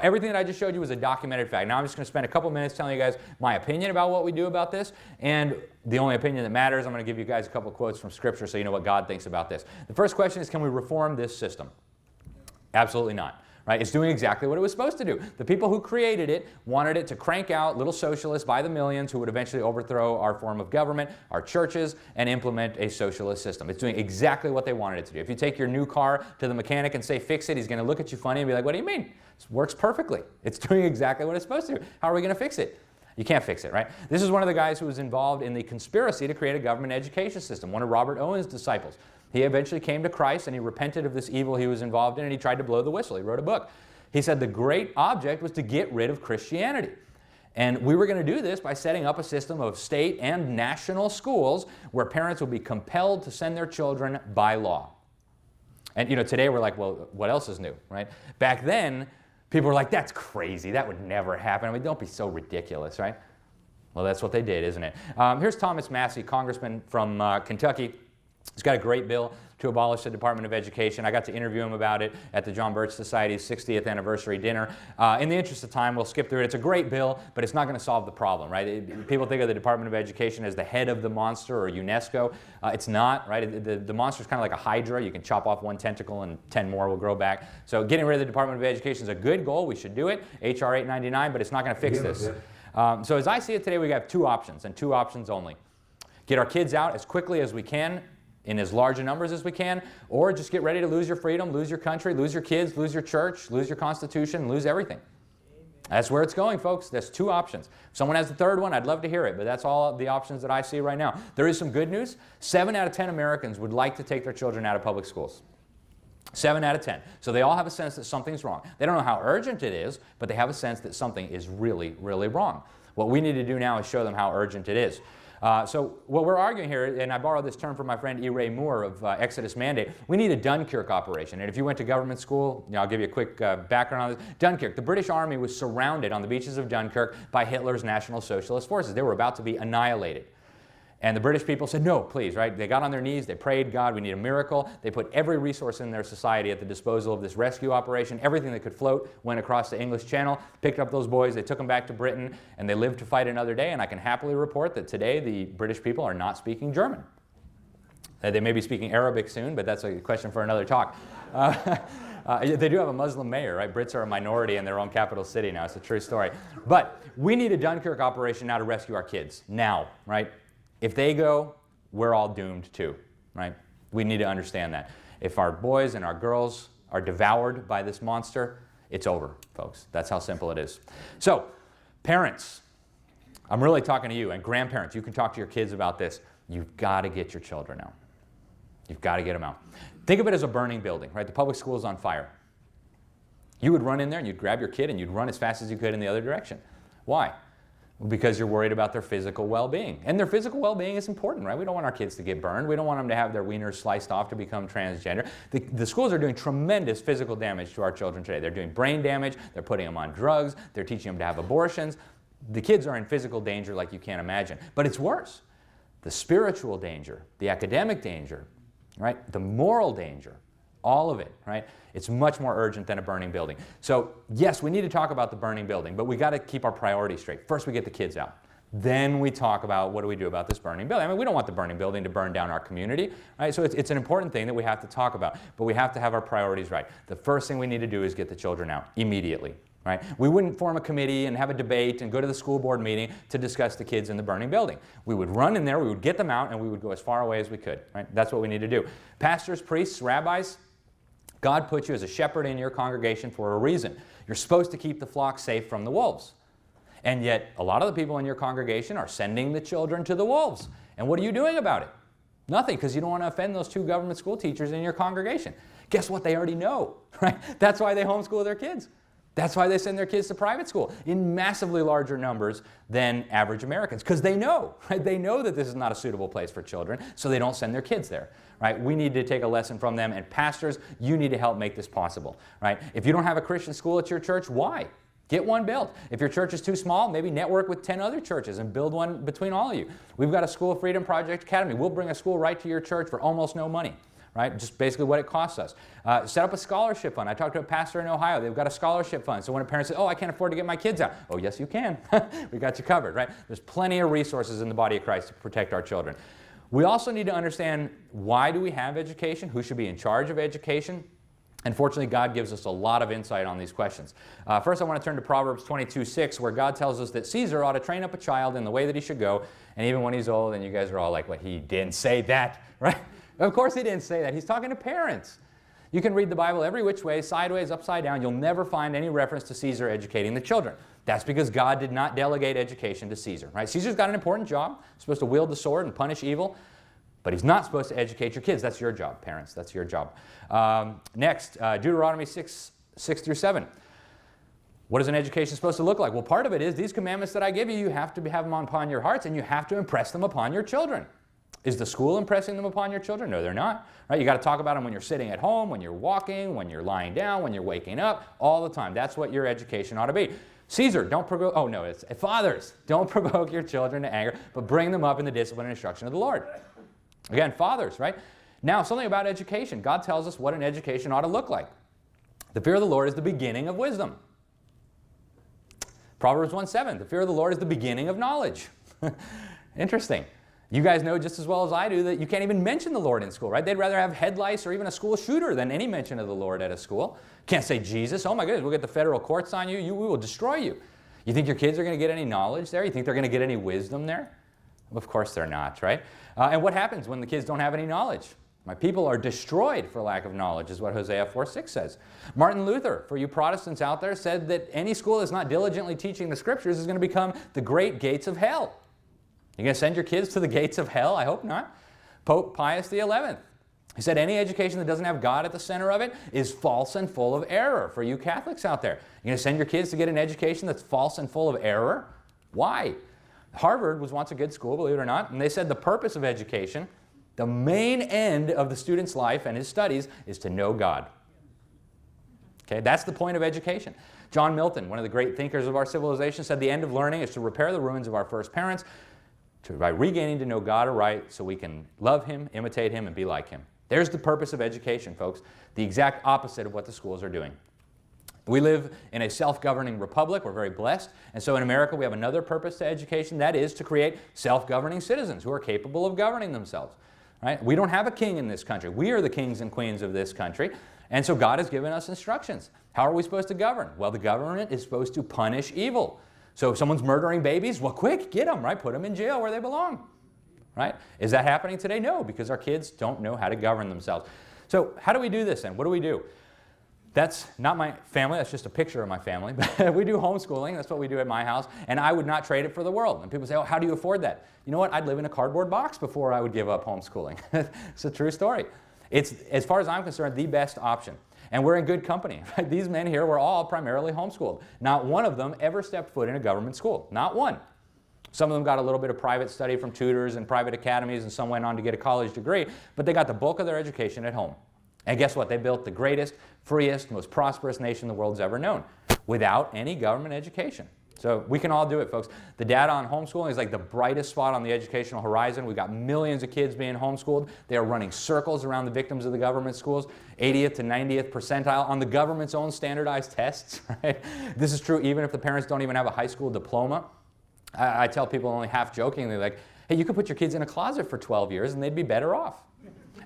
Everything that I just showed you was a documented fact. Now I'm just going to spend a couple minutes telling you guys my opinion about what we do about this, and the only opinion that matters, I'm going to give you guys a couple quotes from Scripture so you know what God thinks about this. The first question is, can we reform this system? Absolutely not. Right? It's doing exactly what it was supposed to do. The people who created it wanted it to crank out little socialists by the millions who would eventually overthrow our form of government, our churches, and implement a socialist system. It's doing exactly what they wanted it to do. If you take your new car to the mechanic and say, fix it, he's going to look at you funny and be like, what do you mean? It works perfectly. It's doing exactly what it's supposed to do. How are we going to fix it? You can't fix it, right? This is one of the guys who was involved in the conspiracy to create a government education system, one of Robert Owen's disciples. He eventually came to Christ and he repented of this evil he was involved in and he tried to blow the whistle. He wrote a book. He said the great object was to get rid of Christianity. And we were going to do this by setting up a system of state and national schools where parents would be compelled to send their children by law. And you know, today we're like, well, what else is new, right? Back then, people were like, that's crazy. That would never happen. I mean, don't be so ridiculous, right? Well, that's what they did, isn't it? Here's Thomas Massey, congressman from Kentucky. He's got a great bill to abolish the Department of Education. I got to interview him about it at the John Birch Society's 60th anniversary dinner. In the interest of time, we'll skip through it. It's a great bill, but it's not going to solve the problem, right? People think of the Department of Education as the head of the monster or UNESCO. It's not, right? The monster's kind of like a hydra. You can chop off one tentacle and 10 more will grow back. So getting rid of the Department of Education is a good goal. We should do it. HR 899, but it's not going to fix this. So as I see it today, we have 2 options and 2 options only. Get our kids out as quickly as we can in as large a numbers as we can, or just get ready to lose your freedom, lose your country, lose your kids, lose your church, lose your constitution, lose everything. That's where it's going, folks. There's 2 options. If someone has the third one, I'd love to hear it, but that's all the options that I see right now. There is some good news. 7 out of 10 Americans would like to take their children out of public schools. 7 out of 10. So they all have a sense that something's wrong. They don't know how urgent it is, but they have a sense that something is really, really wrong. What we need to do now is show them how urgent it is. So what we're arguing here, and I borrowed this term from my friend E. Ray Moore of Exodus Mandate, we need a Dunkirk operation. And if you went to government school, I'll give you a quick background on this. Dunkirk, the British Army was surrounded on the beaches of Dunkirk by Hitler's National Socialist forces. They were about to be annihilated. And the British people said, no, please, right? They got on their knees, they prayed, God, we need a miracle. They put every resource in their society at the disposal of this rescue operation. Everything that could float went across the English Channel, picked up those boys, they took them back to Britain, and they lived to fight another day. And I can happily report that today the British people are not speaking German. They may be speaking Arabic soon, but that's a question for another talk. They do have a Muslim mayor, right? Brits are a minority in their own capital city now. It's a true story. But we need a Dunkirk operation now to rescue our kids, now, right? If they go, we're all doomed too, right? We need to understand that. If our boys and our girls are devoured by this monster, it's over, folks. That's how simple it is. So, parents, I'm really talking to you, and grandparents, you can talk to your kids about this. You've got to get your children out. You've got to get them out. Think of it as a burning building, right? The public school is on fire. You would run in there and you'd grab your kid and you'd run as fast as you could in the other direction. Why? because you're worried about their physical well-being. And their physical well-being is important, right? We don't want our kids to get burned. We don't want them to have their wieners sliced off to become transgender. The schools are doing tremendous physical damage to our children today. They're doing brain damage. They're putting them on drugs. They're teaching them to have abortions. The kids are in physical danger like you can't imagine. But it's worse. The spiritual danger, the academic danger, right? The moral danger, all of it, right? It's much more urgent than a burning building. So yes, we need to talk about the burning building, but we got to keep our priorities straight. First, we get the kids out. Then we talk about what do we do about this burning building. I mean, we don't want the burning building to burn down our community, right? So it's an important thing that we have to talk about, but we have to have our priorities right. The first thing we need to do is get the children out immediately, right? We wouldn't form a committee and have a debate and go to the school board meeting to discuss the kids in the burning building. We would run in there, we would get them out, and we would go as far away as we could, right? That's what we need to do. Pastors, priests, rabbis, God put you as a shepherd in your congregation for a reason. You're supposed to keep the flock safe from the wolves. And yet, a lot of the people in your congregation are sending the children to the wolves. And what are you doing about it? Nothing, because you don't want to offend those 2 government school teachers in your congregation. Guess what? They already know, right? That's why they homeschool their kids. That's why they send their kids to private school in massively larger numbers than average Americans, because they know, right? They know that this is not a suitable place for children, so they don't send their kids there, right? We need to take a lesson from them, and pastors, you need to help make this possible, right? If you don't have a Christian school at your church, why? Get one built. If your church is too small, maybe network with 10 other churches and build one between all of you. We've got a School of Freedom Project Academy. We'll bring a school right to your church for almost no money. Right? Just basically what it costs us. Set up a scholarship fund. I talked to a pastor in Ohio. They've got a scholarship fund. So when a parent says, oh, I can't afford to get my kids out. Oh, yes, you can. We got you covered, right? There's plenty of resources in the body of Christ to protect our children. We also need to understand, why do we have education? Who should be in charge of education? And fortunately, God gives us a lot of insight on these questions. First, I want to turn to Proverbs 22:6, where God tells us that Caesar ought to train up a child in the way that he should go. And even when he's old, and you guys are all like, well, he didn't say that, right? Of course he didn't say that. He's talking to parents. You can read the Bible every which way, sideways, upside down. You'll never find any reference to Caesar educating the children. That's because God did not delegate education to Caesar, right? Caesar's got an important job. He's supposed to wield the sword and punish evil, but he's not supposed to educate your kids. That's your job, parents. That's your job. Next, Deuteronomy 6-7. What is an education supposed to look like? Well, part of it is these commandments that I give you, you have to have them upon your hearts, and you have to impress them upon your children. Is the school impressing them upon your children? No, they're not. Right? You got to talk about them when you're sitting at home, when you're walking, when you're lying down, when you're waking up, all the time. That's what your education ought to be. Caesar, don't provoke, oh no, it's fathers, don't provoke your children to anger, but bring them up in the discipline and instruction of the Lord. Again, fathers, right? Now, something about education. God tells us what an education ought to look like. The fear of the Lord is the beginning of wisdom. Proverbs 1:7, the fear of the Lord is the beginning of knowledge. Interesting. You guys know just as well as I do that you can't even mention the Lord in school, right? They'd rather have head lice or even a school shooter than any mention of the Lord at a school. Can't say Jesus. Oh my goodness, we'll get the federal courts on you. We will destroy you. You think your kids are going to get any knowledge there? You think they're going to get any wisdom there? Of course they're not, right? And what happens when the kids don't have any knowledge? My people are destroyed for lack of knowledge, is what Hosea 4:6 says. Martin Luther, for you Protestants out there, said that any school that's not diligently teaching the Scriptures is going to become the great gates of hell. You're going to send your kids to the gates of hell? I hope not. Pope Pius XI, he said any education that doesn't have God at the center of it is false and full of error. For you Catholics out there, you're going to send your kids to get an education that's false and full of error? Why? Harvard was once a good school, believe it or not, and they said the purpose of education, the main end of the student's life and his studies, is to know God. Okay, that's the point of education. John Milton, one of the great thinkers of our civilization, said the end of learning is to repair the ruins of our first parents, by regaining to know God aright so we can love Him, imitate Him, and be like Him. There's the purpose of education, folks. The exact opposite of what the schools are doing. We live in a self-governing republic. We're very blessed. And so in America, we have another purpose to education. That is to create self-governing citizens who are capable of governing themselves. Right? We don't have a king in this country. We are the kings and queens of this country. And so God has given us instructions. How are we supposed to govern? Well, the government is supposed to punish evil. So if someone's murdering babies, well, quick, get them, right? Put them in jail where they belong, right? Is that happening today? No, because our kids don't know how to govern themselves. So how do we do this then? What do we do? That's not my family. That's just a picture of my family. But we do homeschooling. That's what we do at my house. And I would not trade it for the world. And people say, oh, how do you afford that? You know what? I'd live in a cardboard box before I would give up homeschooling. It's a true story. It's, as far as I'm concerned, the best option. And we're in good company. Right? These men here were all primarily homeschooled. Not one of them ever stepped foot in a government school. Not one. Some of them got a little bit of private study from tutors and private academies, and some went on to get a college degree, but they got the bulk of their education at home. And guess what? They built the greatest, freest, most prosperous nation the world's ever known without any government education. So we can all do it, folks. The data on homeschooling is like the brightest spot on the educational horizon. We've got millions of kids being homeschooled. They are running circles around the victims of the government schools, 80th to 90th percentile on the government's own standardized tests. Right? This is true even if the parents don't even have a high school diploma. I tell people only half jokingly, like, hey, you could put your kids in a closet for 12 years and they'd be better off.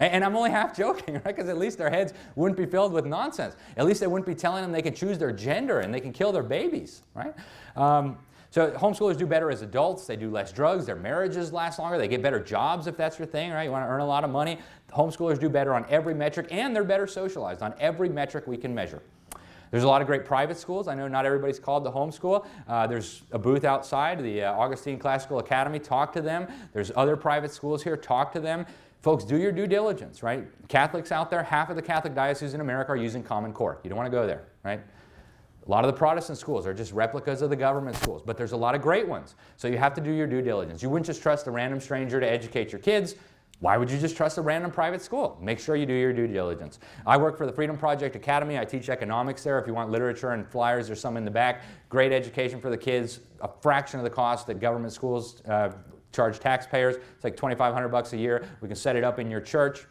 And I'm only half joking, right? Because at least their heads wouldn't be filled with nonsense. At least they wouldn't be telling them they can choose their gender and they can kill their babies, right? So homeschoolers do better as adults. They do less drugs. Their marriages last longer. They get better jobs if that's your thing, right? You want to earn a lot of money. Homeschoolers do better on every metric, and they're better socialized on every metric we can measure. There's a lot of great private schools. I know not everybody's called to homeschool. There's a booth outside, the Augustine Classical Academy. Talk to them. There's other private schools here. Talk to them. Folks, do your due diligence, right? Catholics out there, half of the Catholic dioceses in America are using Common Core. You don't want to go there, right? A lot of the Protestant schools are just replicas of the government schools, but there's a lot of great ones. So you have to do your due diligence. You wouldn't just trust a random stranger to educate your kids. Why would you just trust a random private school? Make sure you do your due diligence. I work for the Freedom Project Academy. I teach economics there. If you want literature and flyers, there's some in the back. Great education for the kids, a fraction of the cost that government schools charge taxpayers. It's like $2,500 a year. We can set it up in your church.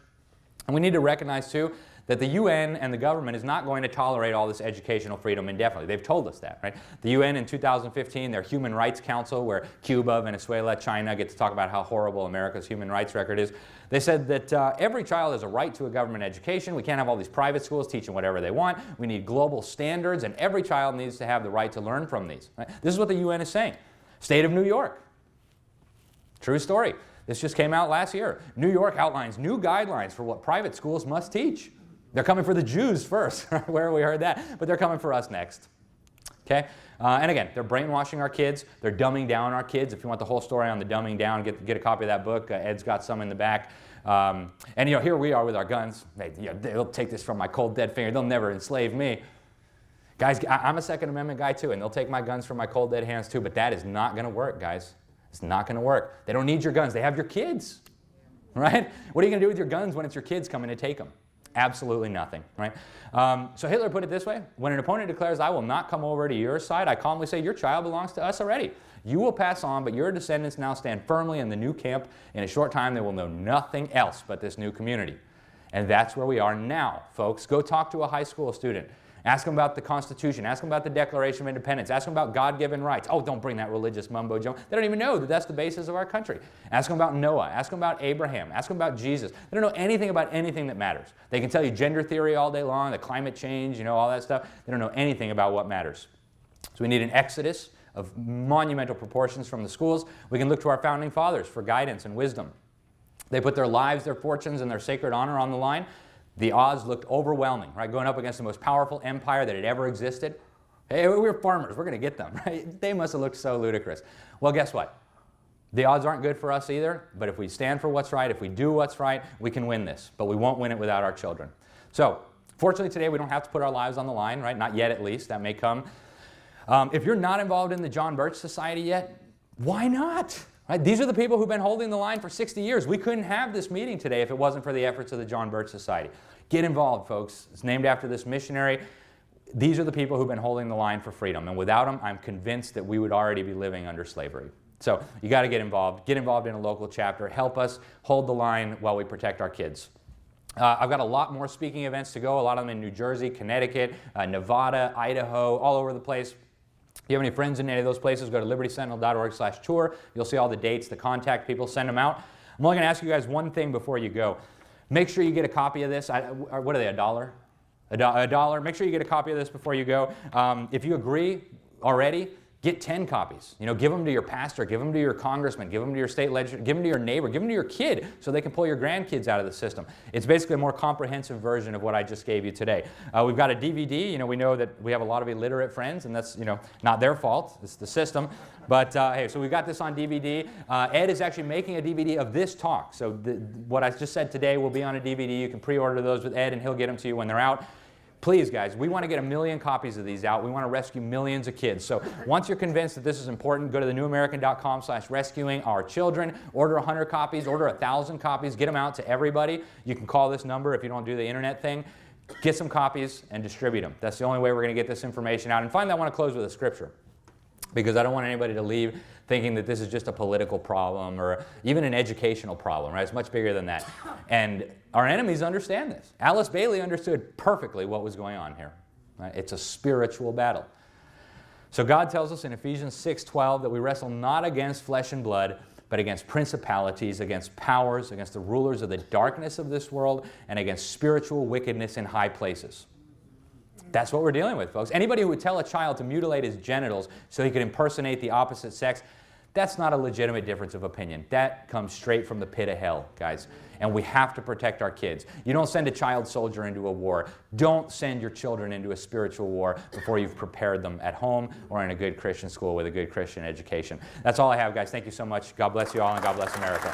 And we need to recognize, too, that the UN and the government is not going to tolerate all this educational freedom indefinitely. They've told us that, right? The UN in 2015, their Human Rights Council, where Cuba, Venezuela, China get to talk about how horrible America's human rights record is, they said that every child has a right to a government education. We can't have all these private schools teaching whatever they want. We need global standards, and every child needs to have the right to learn from these. Right? This is what the UN is saying. State of New York. True story. This just came out last year. New York outlines new guidelines for what private schools must teach. They're coming for the Jews first, where we heard that, but they're coming for us next. Okay? And again, they're brainwashing our kids. They're dumbing down our kids. If you want the whole story on the dumbing down, get a copy of that book. Ed's got some in the back. And here we are with our guns. They'll take this from my cold, dead finger. They'll never enslave me. Guys, I'm a Second Amendment guy too, and they'll take my guns from my cold, dead hands too, but that is not going to work, guys. It's not going to work. They don't need your guns. They have your kids, right? What are you going to do with your guns when it's your kids coming to take them? Absolutely nothing, right? So Hitler put it this way: when an opponent declares, I will not come over to your side, I calmly say, your child belongs to us already. You will pass on, but your descendants now stand firmly in the new camp. In a short time, they will know nothing else but this new community. And that's where we are now, folks. Go talk to a high school student. Ask them about the Constitution. Ask them about the Declaration of Independence. Ask them about God-given rights. Oh, don't bring that religious mumbo-jumbo. They don't even know that that's the basis of our country. Ask them about Noah. Ask them about Abraham. Ask them about Jesus. They don't know anything about anything that matters. They can tell you gender theory all day long, the climate change, all that stuff. They don't know anything about what matters. So we need an exodus of monumental proportions from the schools. We can look to our founding fathers for guidance and wisdom. They put their lives, their fortunes, and their sacred honor on the line. The odds looked overwhelming, right? Going up against the most powerful empire that had ever existed. Hey, we're farmers. We're going to get them, right? They must have looked so ludicrous. Well, guess what? The odds aren't good for us either, but if we stand for what's right, if we do what's right, we can win this. But we won't win it without our children. So, fortunately today, we don't have to put our lives on the line, right? Not yet, at least. That may come. If you're not involved in the John Birch Society yet, why not? Right? These are the people who've been holding the line for 60 years. We couldn't have this meeting today if it wasn't for the efforts of the John Birch Society. Get involved, folks. It's named after this missionary. These are the people who've been holding the line for freedom. And without them, I'm convinced that we would already be living under slavery. So you got to get involved. Get involved in a local chapter. Help us hold the line while we protect our kids. I've got a lot more speaking events to go, a lot of them in New Jersey, Connecticut, Nevada, Idaho, all over the place. If you have any friends in any of those places, go to libertysentinel.org/tour. You'll see all the dates, the contact people, send them out. I'm only going to ask you guys one thing before you go. Make sure you get a copy of this. What are they, $1? $1. Make sure you get a copy of this before you go. If you agree already, get 10 copies. Give them to your pastor, give them to your congressman, give them to your state legislator, give them to your neighbor, give them to your kid so they can pull your grandkids out of the system. It's basically a more comprehensive version of what I just gave you today. We've got a DVD. We know that we have a lot of illiterate friends, and that's not their fault. It's the system. But hey, so we've got this on DVD. Ed is actually making a DVD of this talk. So what I just said today will be on a DVD. You can pre-order those with Ed, and he'll get them to you when they're out. Please, guys, we want to get 1 million copies of these out. We want to rescue millions of kids. So once you're convinced that this is important, go to thenewamerican.com/rescuing our children. Order 100 copies, order 1,000 copies, get them out to everybody. You can call this number if you don't do the internet thing. Get some copies and distribute them. That's the only way we're going to get this information out. And finally, I want to close with a scripture, because I don't want anybody to leave thinking that this is just a political problem or even an educational problem, right? It's much bigger than that. And our enemies understand this. Alice Bailey understood perfectly what was going on here. Right? It's a spiritual battle. So God tells us in Ephesians 6:12 that we wrestle not against flesh and blood, but against principalities, against powers, against the rulers of the darkness of this world, and against spiritual wickedness in high places. That's what we're dealing with, folks. Anybody who would tell a child to mutilate his genitals so he could impersonate the opposite sex, that's not a legitimate difference of opinion. That comes straight from the pit of hell, guys. And we have to protect our kids. You don't send a child soldier into a war. Don't send your children into a spiritual war before you've prepared them at home or in a good Christian school with a good Christian education. That's all I have, guys. Thank you so much. God bless you all, and God bless America.